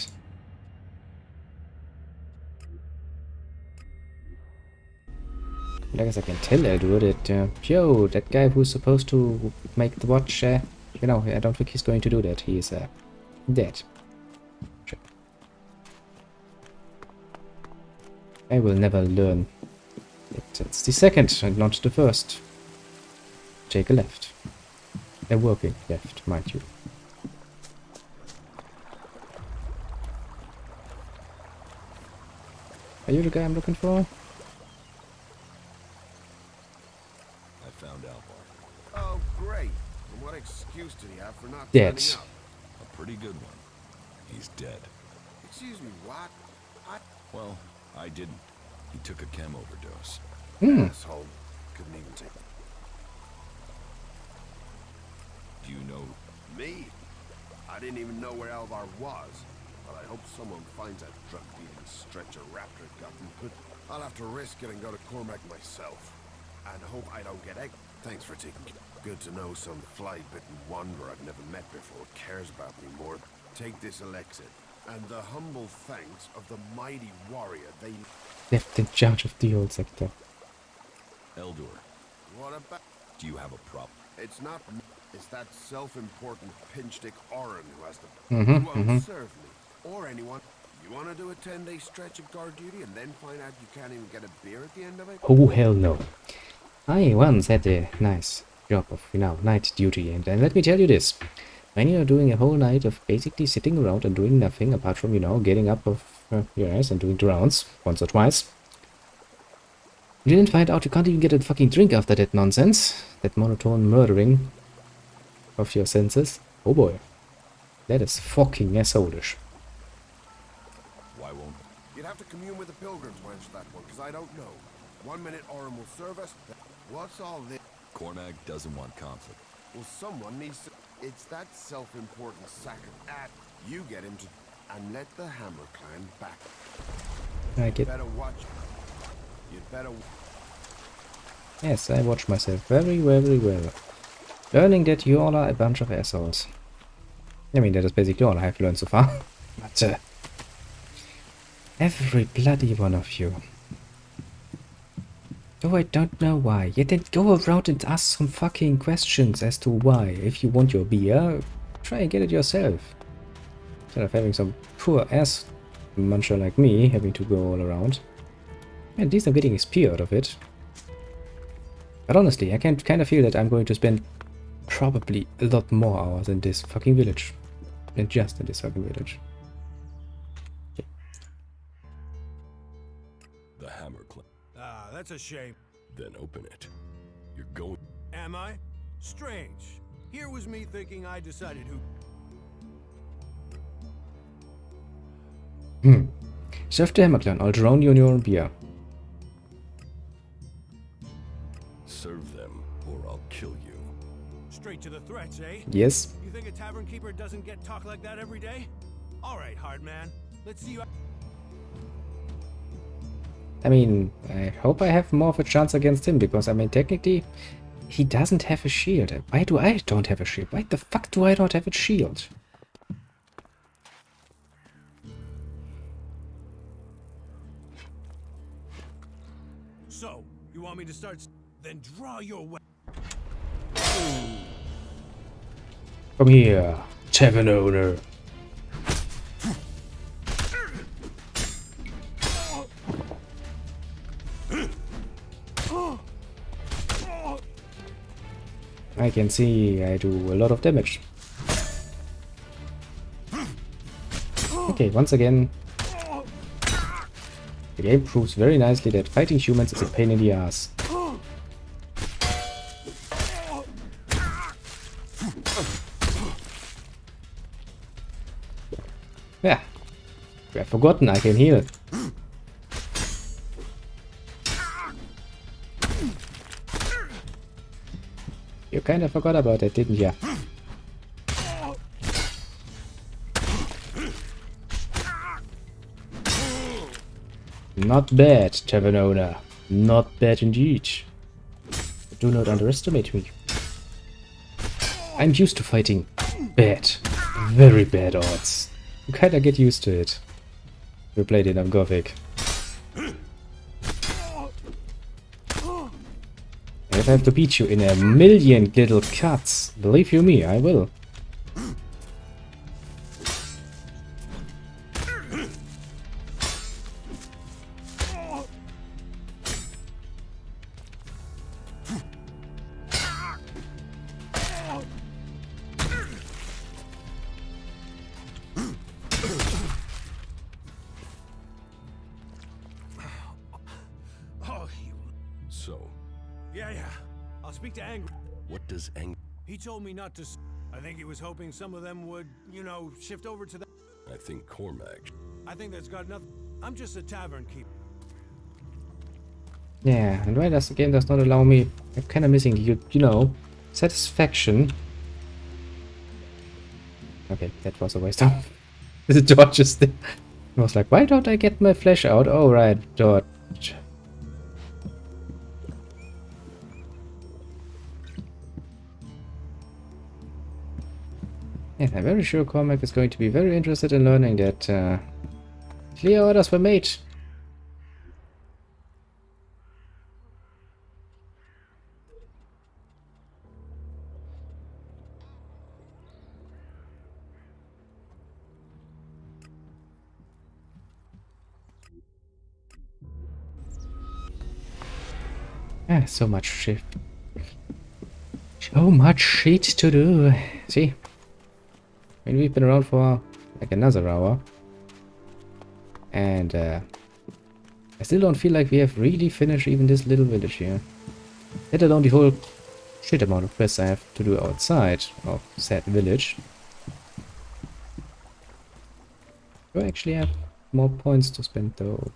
A: I guess I can tell Eldur that, yo, that guy who's supposed to make the watch, you know, I don't think he's going to do that. He is dead. Sure. I will never learn. It's the second and not the first. Take a left. A working left, mind you. Are you the guy I'm looking for?
H: I found Alvar.
B: Oh, great. And what excuse did he have for not
A: Dead.
B: turning up?
D: A pretty good one. He's dead.
B: Excuse me, what?
D: Well, I didn't. He took a chem overdose.
B: Asshole. Couldn't even take...
D: Do you know?
B: Me? I didn't even know where Alvar was. But I hope someone finds that drug-dealing stretcher raptor got him. I'll have to risk it and go to Cormac myself. And hope I don't get egg. Thanks for taking care. Good to know some fly-bitten wanderer I've never met before cares about me more. Take this ELEX, and the humble thanks of the mighty warrior they
A: left in charge of the old sector.
D: Eldur.
B: What about?
D: Do you have a problem?
B: It's not me. It's that self-important pinchstick Oren who has the...
A: Mm-hmm,
B: who won't serve me. Or anyone. You want to do a 10-day stretch of guard duty and then find out you can't even get a beer at the end of it?
A: Oh, hell no. I once had a nice job of, you know, night duty, and let me tell you this. When you're doing a whole night of basically sitting around and doing nothing apart from, you know, getting up of your ass and doing the rounds once or twice, you didn't find out you can't even get a fucking drink after that nonsense, that monotone murdering of your senses. Oh boy. That is fucking assholish.
D: Why won't...
B: You'd have to commune with the pilgrims to answer that one, because I don't know. 1 minute Oren will serve us. What's all this?
D: Cormac doesn't want conflict.
B: Well, someone needs to... It's that self-important sack of at. You get him to... And let the Hammer Clan back.
A: I get...
B: Better watch. You'd better...
A: Yes, I watch myself very, very well. Learning that you all are a bunch of assholes. I mean, that is basically all I have learned so far. But, every bloody one of you. Oh, I don't know why. Yeah, then go around and ask some fucking questions as to why. If you want your beer, try and get it yourself. Instead of having some poor ass muncher like me having to go all around. At least I'm getting XP out of it. But honestly, I can kind of feel that I'm going to spend probably a lot more hours in this fucking village. Than just in this fucking village. Okay.
D: The Hammer Clan.
J: Ah, that's a shame.
D: Then open it. You're going...
J: Am I? Strange. Here was me thinking I decided who...
A: Serve the Hammer Clan. I'll drown you in your own beer.
D: Serve them, or I'll kill you.
J: Straight to the threats, eh?
A: Yes.
J: You think a tavern keeper doesn't get talk like that every day? All right, hard man. Let's see you...
A: I mean, I hope I have more of a chance against him, because, I mean, technically, he doesn't have a shield. Why do I don't have a shield? Why the fuck do I not have a shield?
J: So, you want me to start... Then draw your weapon.
A: Come here, tavern owner. I can see I do a lot of damage. Okay, once again, the game proves very nicely that fighting humans is a pain in the ass. Yeah, I've forgotten I can heal. You kinda forgot about that, didn't ya? Not bad, tavern owner. Not bad indeed. But do not underestimate me. I'm used to fighting bad, very bad odds. You kinda get used to it. We played enough Gothic. If I have to beat you in a million little cuts, believe you me, I will.
N: So,
J: Yeah. I'll speak to Angry.
N: what does Ang...
J: He told me not to. I think he was hoping some of them would, you know, shift over to the.
N: I think Cormac...
J: I think that's got nothing. I'm just a tavern keeper.
A: Yeah, and why does the game does not allow me? I'm kind of missing you know, satisfaction. Okay, that was a waste of the dodges there. I was like, why don't I get my flash out? Oh right, dodge. Yes, I'm very sure Cormac is going to be very interested in learning that clear orders were made. Ah, so much shit. So much shit to do. See? I mean, we've been around for like another hour. And I still don't feel like we have really finished even this little village here. Let alone the whole shit amount of quests I have to do outside of said village. Do I actually have more points to spend though?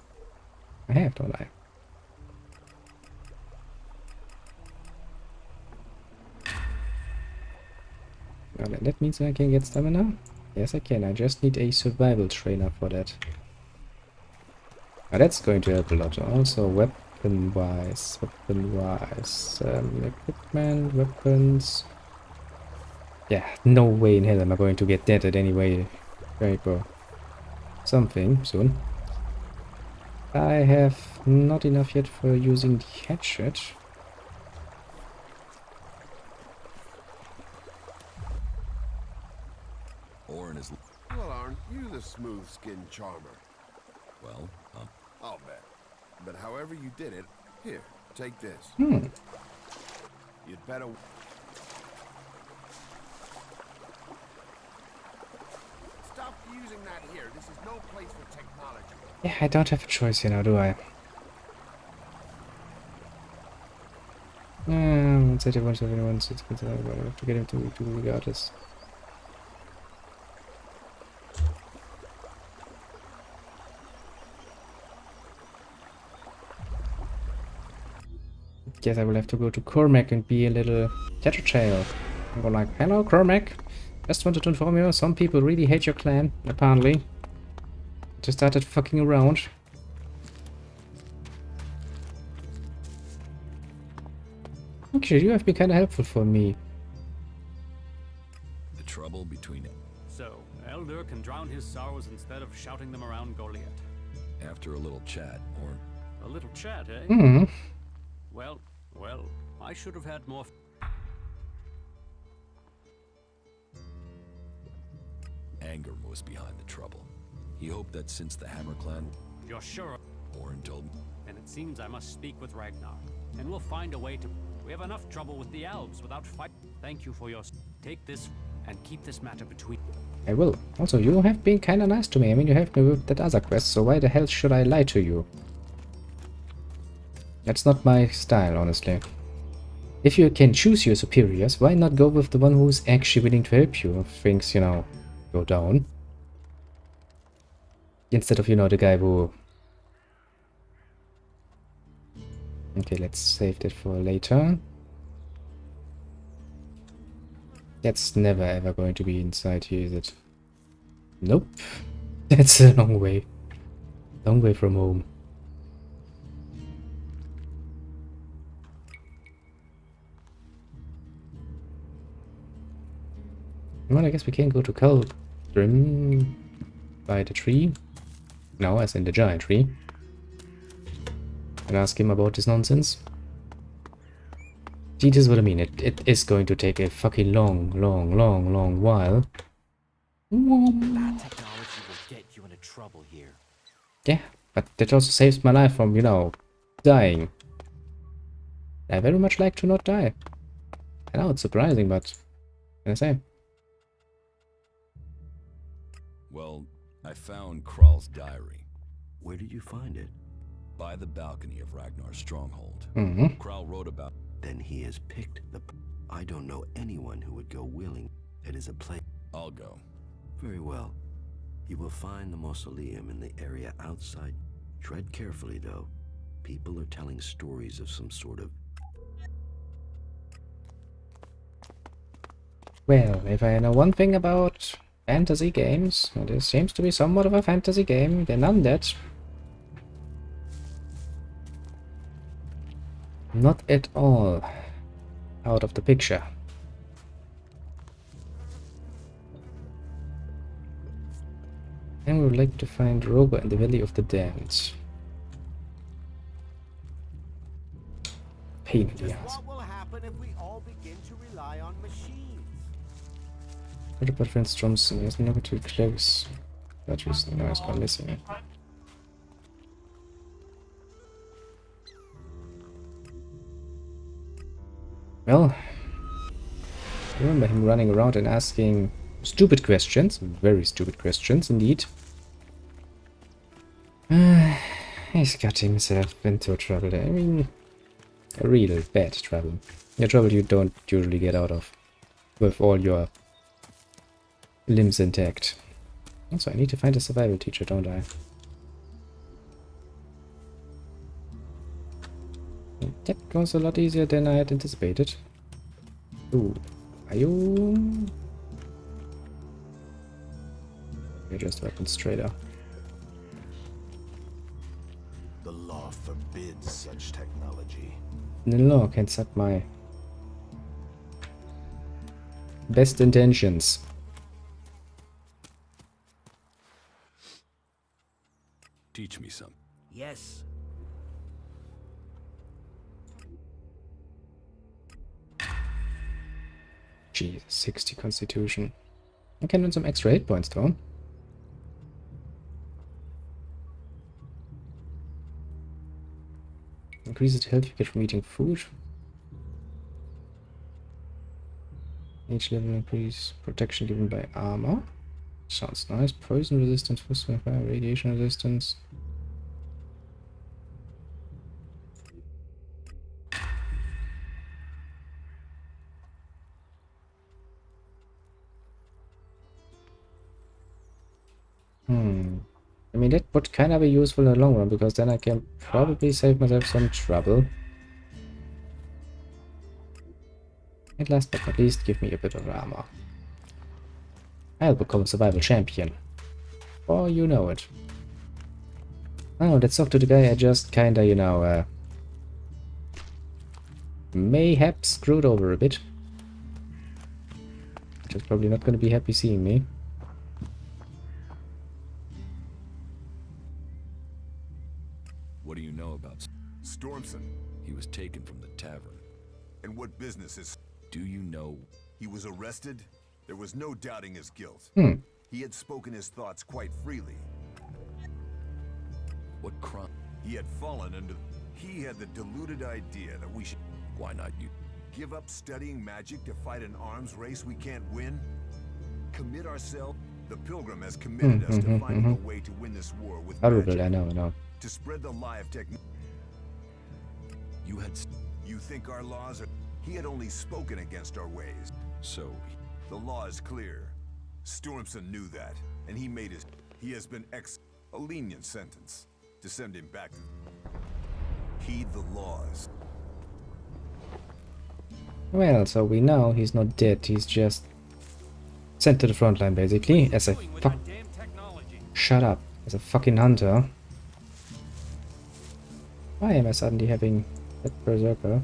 A: I have, don't I? Well, that means I can get stamina? Yes, I can. I just need a survival trainer for that. Now that's going to help a lot. Also, weapon-wise, equipment, weapons. Yeah, no way in hell am I going to get that at any way. Paper. Something soon. I have not enough yet for using the hatchet.
B: Well, aren't you the smooth-skinned charmer?
D: Well,
B: I'll bet. But however you did it, here, take this.
A: Hmm.
B: You'd better... Stop using that here. This is no place for technology.
A: Yeah, I don't have a choice here now, do I? Once everyone's it's considered to get him to regardless. Guess I will have to go to Cormac and be a little tattletale. I'm going like, hello Cormac. Just wanted to inform you, some people really hate your clan, apparently. Just started fucking around. Actually, you have been kind of helpful for me.
D: The trouble between...
C: So, Elder can drown his sorrows instead of shouting them around Goliath.
D: After a little chat, or...
C: A little chat, eh?
A: Mm-hmm.
C: Well, I should have had more...
D: Angrim was behind the trouble. He hoped that since the Hammer Clan...
C: You're sure?
D: Orin told me...
C: And it seems I must speak with Ragnar. And we'll find a way to... We have enough trouble with the elves without fight. Thank you for your... Take this and keep this matter between...
A: I will. Also, you have been kinda nice to me. I mean, you have me with that other quest, so why the hell should I lie to you? That's not my style, honestly. If you can choose your superiors, why not go with the one who's actually willing to help you if things, you know, go down? Instead of, you know, the guy who... Okay, let's save that for later. That's never ever going to be inside here, is it? Nope. That's a long way. Long way from home. Well, I guess we can go to Caldrim by the tree. No, as in the giant tree. And ask him about this nonsense. See, this is what I mean. It is going to take a fucking long while.
I: That technology will get you into trouble here.
A: Yeah, but that also saves my life from, you know, dying. I very much like to not die. I know it's surprising, but what can I say?
D: Well, I found Kral's diary.
I: Where did you find it?
D: By the balcony of Ragnar's stronghold. Kral wrote about...
I: Then he has picked the... I don't know anyone who would go willing. It is a place...
D: I'll go.
I: Very well. You will find the mausoleum in the area outside. Tread carefully, though. People are telling stories of some sort of...
A: Well, if I know one thing about fantasy games, and this seems to be somewhat of a fantasy game, then undead. Not at all out of the picture. And we would like to find Robo in the Valley of the Damned. Pain in the ass.
O: What will happen if we all begin to rely on machines?
A: What about Friends Johnson? He's not too close. Batteries, no, it's gone missing. Well, I remember him running around and asking stupid questions, very stupid questions indeed. He's got himself into trouble there. I mean, a real bad trouble. A trouble you don't usually get out of with all your limbs intact. Also, I need to find a survival teacher, don't I? That goes a lot easier than I had anticipated. Ooh, are you? You're just weapons trader.
B: The law forbids such technology.
A: The law can suck my best intentions.
D: Teach me some.
I: Yes.
A: Jesus, 60 constitution. I can win some extra hit points though. Increases the health you get from eating food. Each level increase protection given by armor. Sounds nice. Poison resistance, fire, radiation resistance. I mean, that would kind of be useful in the long run, because then I can probably save myself some trouble. And last but not least, give me a bit of armor. I'll become a survival champion. Or you know it. Oh, let's talk to the guy I just kinda, you know, mayhaps screwed over a bit. Which is probably not gonna be happy seeing me.
D: What do you know about
H: Stormson?
D: He was taken from the tavern.
H: And what business is...
D: Do you know...
H: He was arrested? There was no doubting his guilt. He had spoken his thoughts quite freely.
D: What crime?
H: He had fallen under... He had the deluded idea that we should...
D: Why not you?
H: Give up studying magic to fight an arms race we can't win? Commit ourselves? The Pilgrim has committed us to finding a way to win this war with magic.
A: I know.
H: To spread the lie of technology. You think our laws are... He had only spoken against our ways.
D: So...
H: The law is clear. Stormson knew that, and he made his... He has been a lenient sentence to send him back. Heed the laws.
A: Well, so we know he's not dead, he's just sent to the front line, basically, as a fuck... Shut up, as a fucking hunter. Why am I suddenly having that berserker?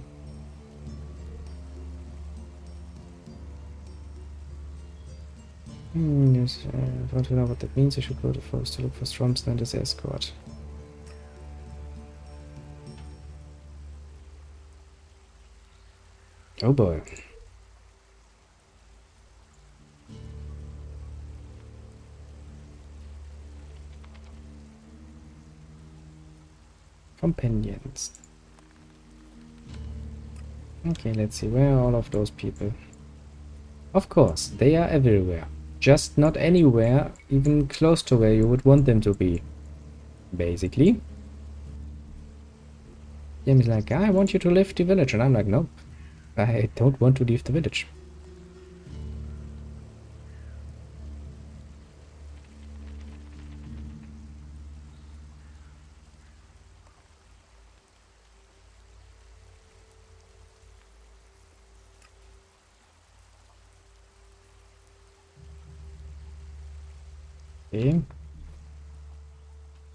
A: Yes, I want to know what that means. I should go to the forest to look for Stormson and his escort. Oh boy. Companions. Okay, let's see. Where are all of those people? Of course, they are everywhere. Just not anywhere, even close to where you would want them to be. Basically. James is like, I want you to leave the village. And I'm like, nope. I don't want to leave the village. Okay. Do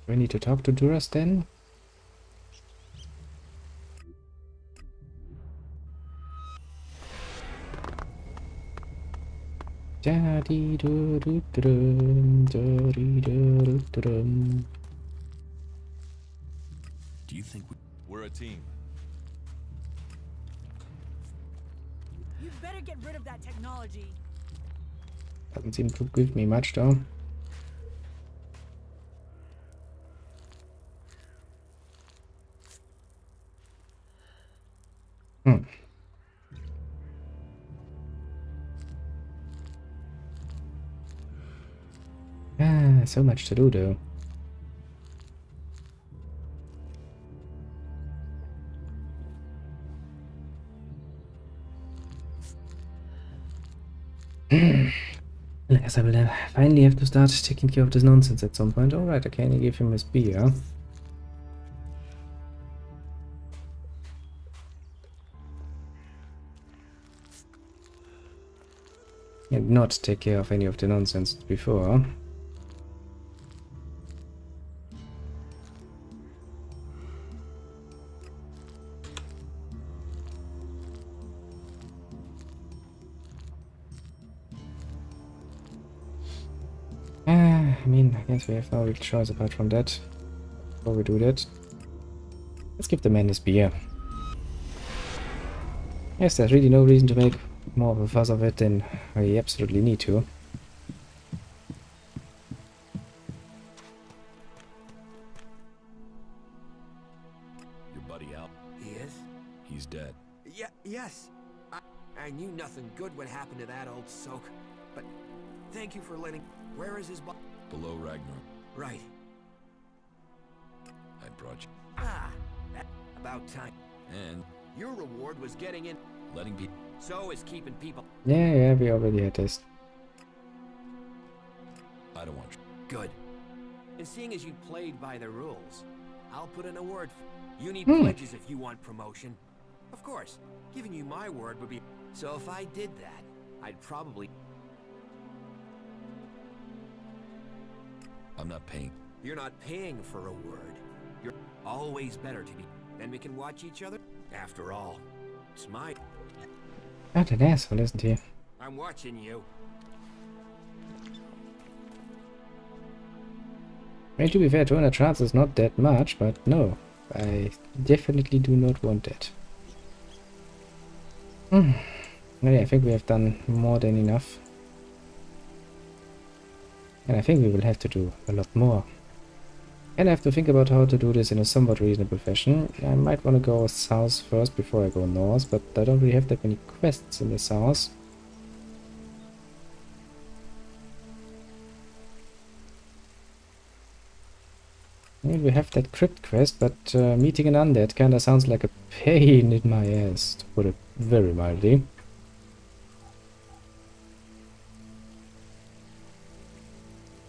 A: we need to talk to Duras then?
D: Do you think we're a team?
L: You better get rid of that technology.
A: Doesn't seem to give me much though. So much to do though. I guess I will finally have to start taking care of this nonsense at some point. Alright, I can give him his beer. And not take care of any of the nonsense before. I mean, I guess we have no real choice apart from that. Before we do that, let's give the man his beer. Yes, there's really no reason to make more of a fuss of it than we absolutely need to.
D: Your buddy Al.
P: He is?
D: He's dead.
P: Yes. I knew nothing good would happen to that old soak. But thank you for letting... Where is his body?
D: Below Ragnar.
P: Right.
D: I brought you.
P: About time.
D: And
P: your reward was getting in.
D: Letting people.
P: So is keeping people.
A: Yeah, we already had this.
D: I don't want you.
P: Good. And seeing as you played by the rules, I'll put in a word for you. Need pledges if you want promotion. Of course, giving you my word would be... So if I did that, I'd probably...
D: I'm not paying.
P: You're not paying for a word. You're always better to be... Then we can watch each other. After all, it's my...
A: What an asshole, isn't he?
P: I'm watching you.
A: I mean, to be fair, 200 chance is not that much, but no. I definitely do not want that. Yeah, I think we have done more than enough. And I think we will have to do a lot more. And I have to think about how to do this in a somewhat reasonable fashion. I might want to go south first before I go north, but I don't really have that many quests in the south. Maybe we have that crypt quest, but meeting an undead kinda sounds like a pain in my ass, to put it very mildly.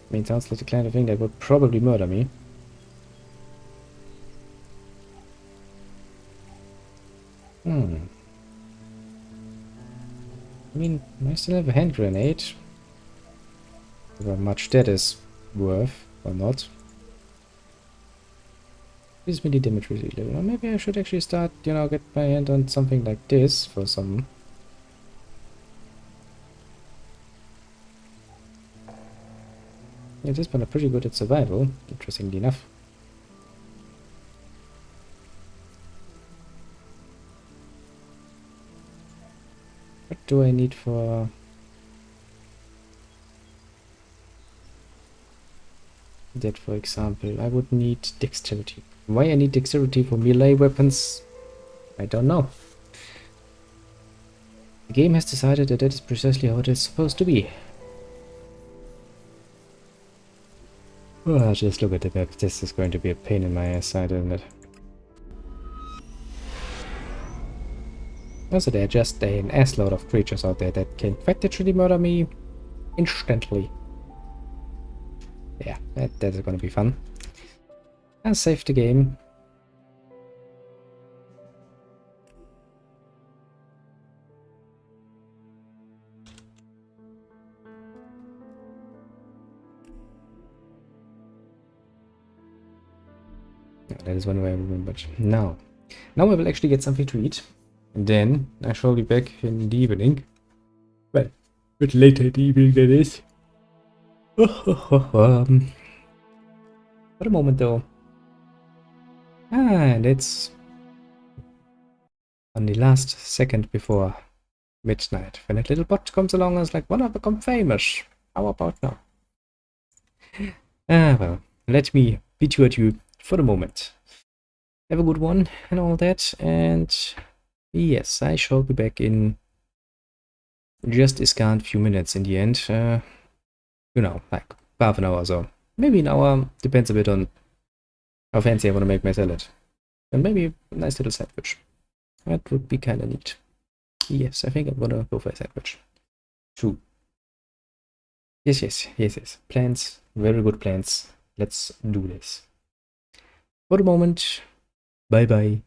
A: I mean, sounds like the kind of thing that would probably murder me. I mean, I still have a hand grenade. How much that is worth, or not. Gives me the damage really level. Or maybe I should actually start, you know, get my hand on something like this for some... Yeah, this one are pretty good at survival, interestingly enough. What do I need for... that, for example? I would need dexterity. Why I need dexterity for melee weapons, I don't know. The game has decided that that is precisely how it is supposed to be. Oh, just look at the map. This is going to be a pain in my ass, isn't it? Also, there are just an assload of creatures out there that can quite literally murder me instantly. Yeah, that is gonna be fun. I'll save the game. Yeah, that is one way I remembered. Now I will actually get something to eat. And then I shall be back in the evening. Well, a bit later in the evening, that is. For a moment though. And it's on the last second before midnight. When that little bot comes along and is like, wanna become famous? How about now? Well, let me bid you adieu for the moment. Have a good one and all that, and yes, I shall be back in just a scant few minutes in the end. You know, like half an hour or so. Maybe an hour, depends a bit on how fancy I want to make my salad. And maybe a nice little sandwich. That would be kind of neat. Yes, I think I'm gonna go for a sandwich. True. Yes. Plans, very good plans. Let's do this. For the moment, bye bye.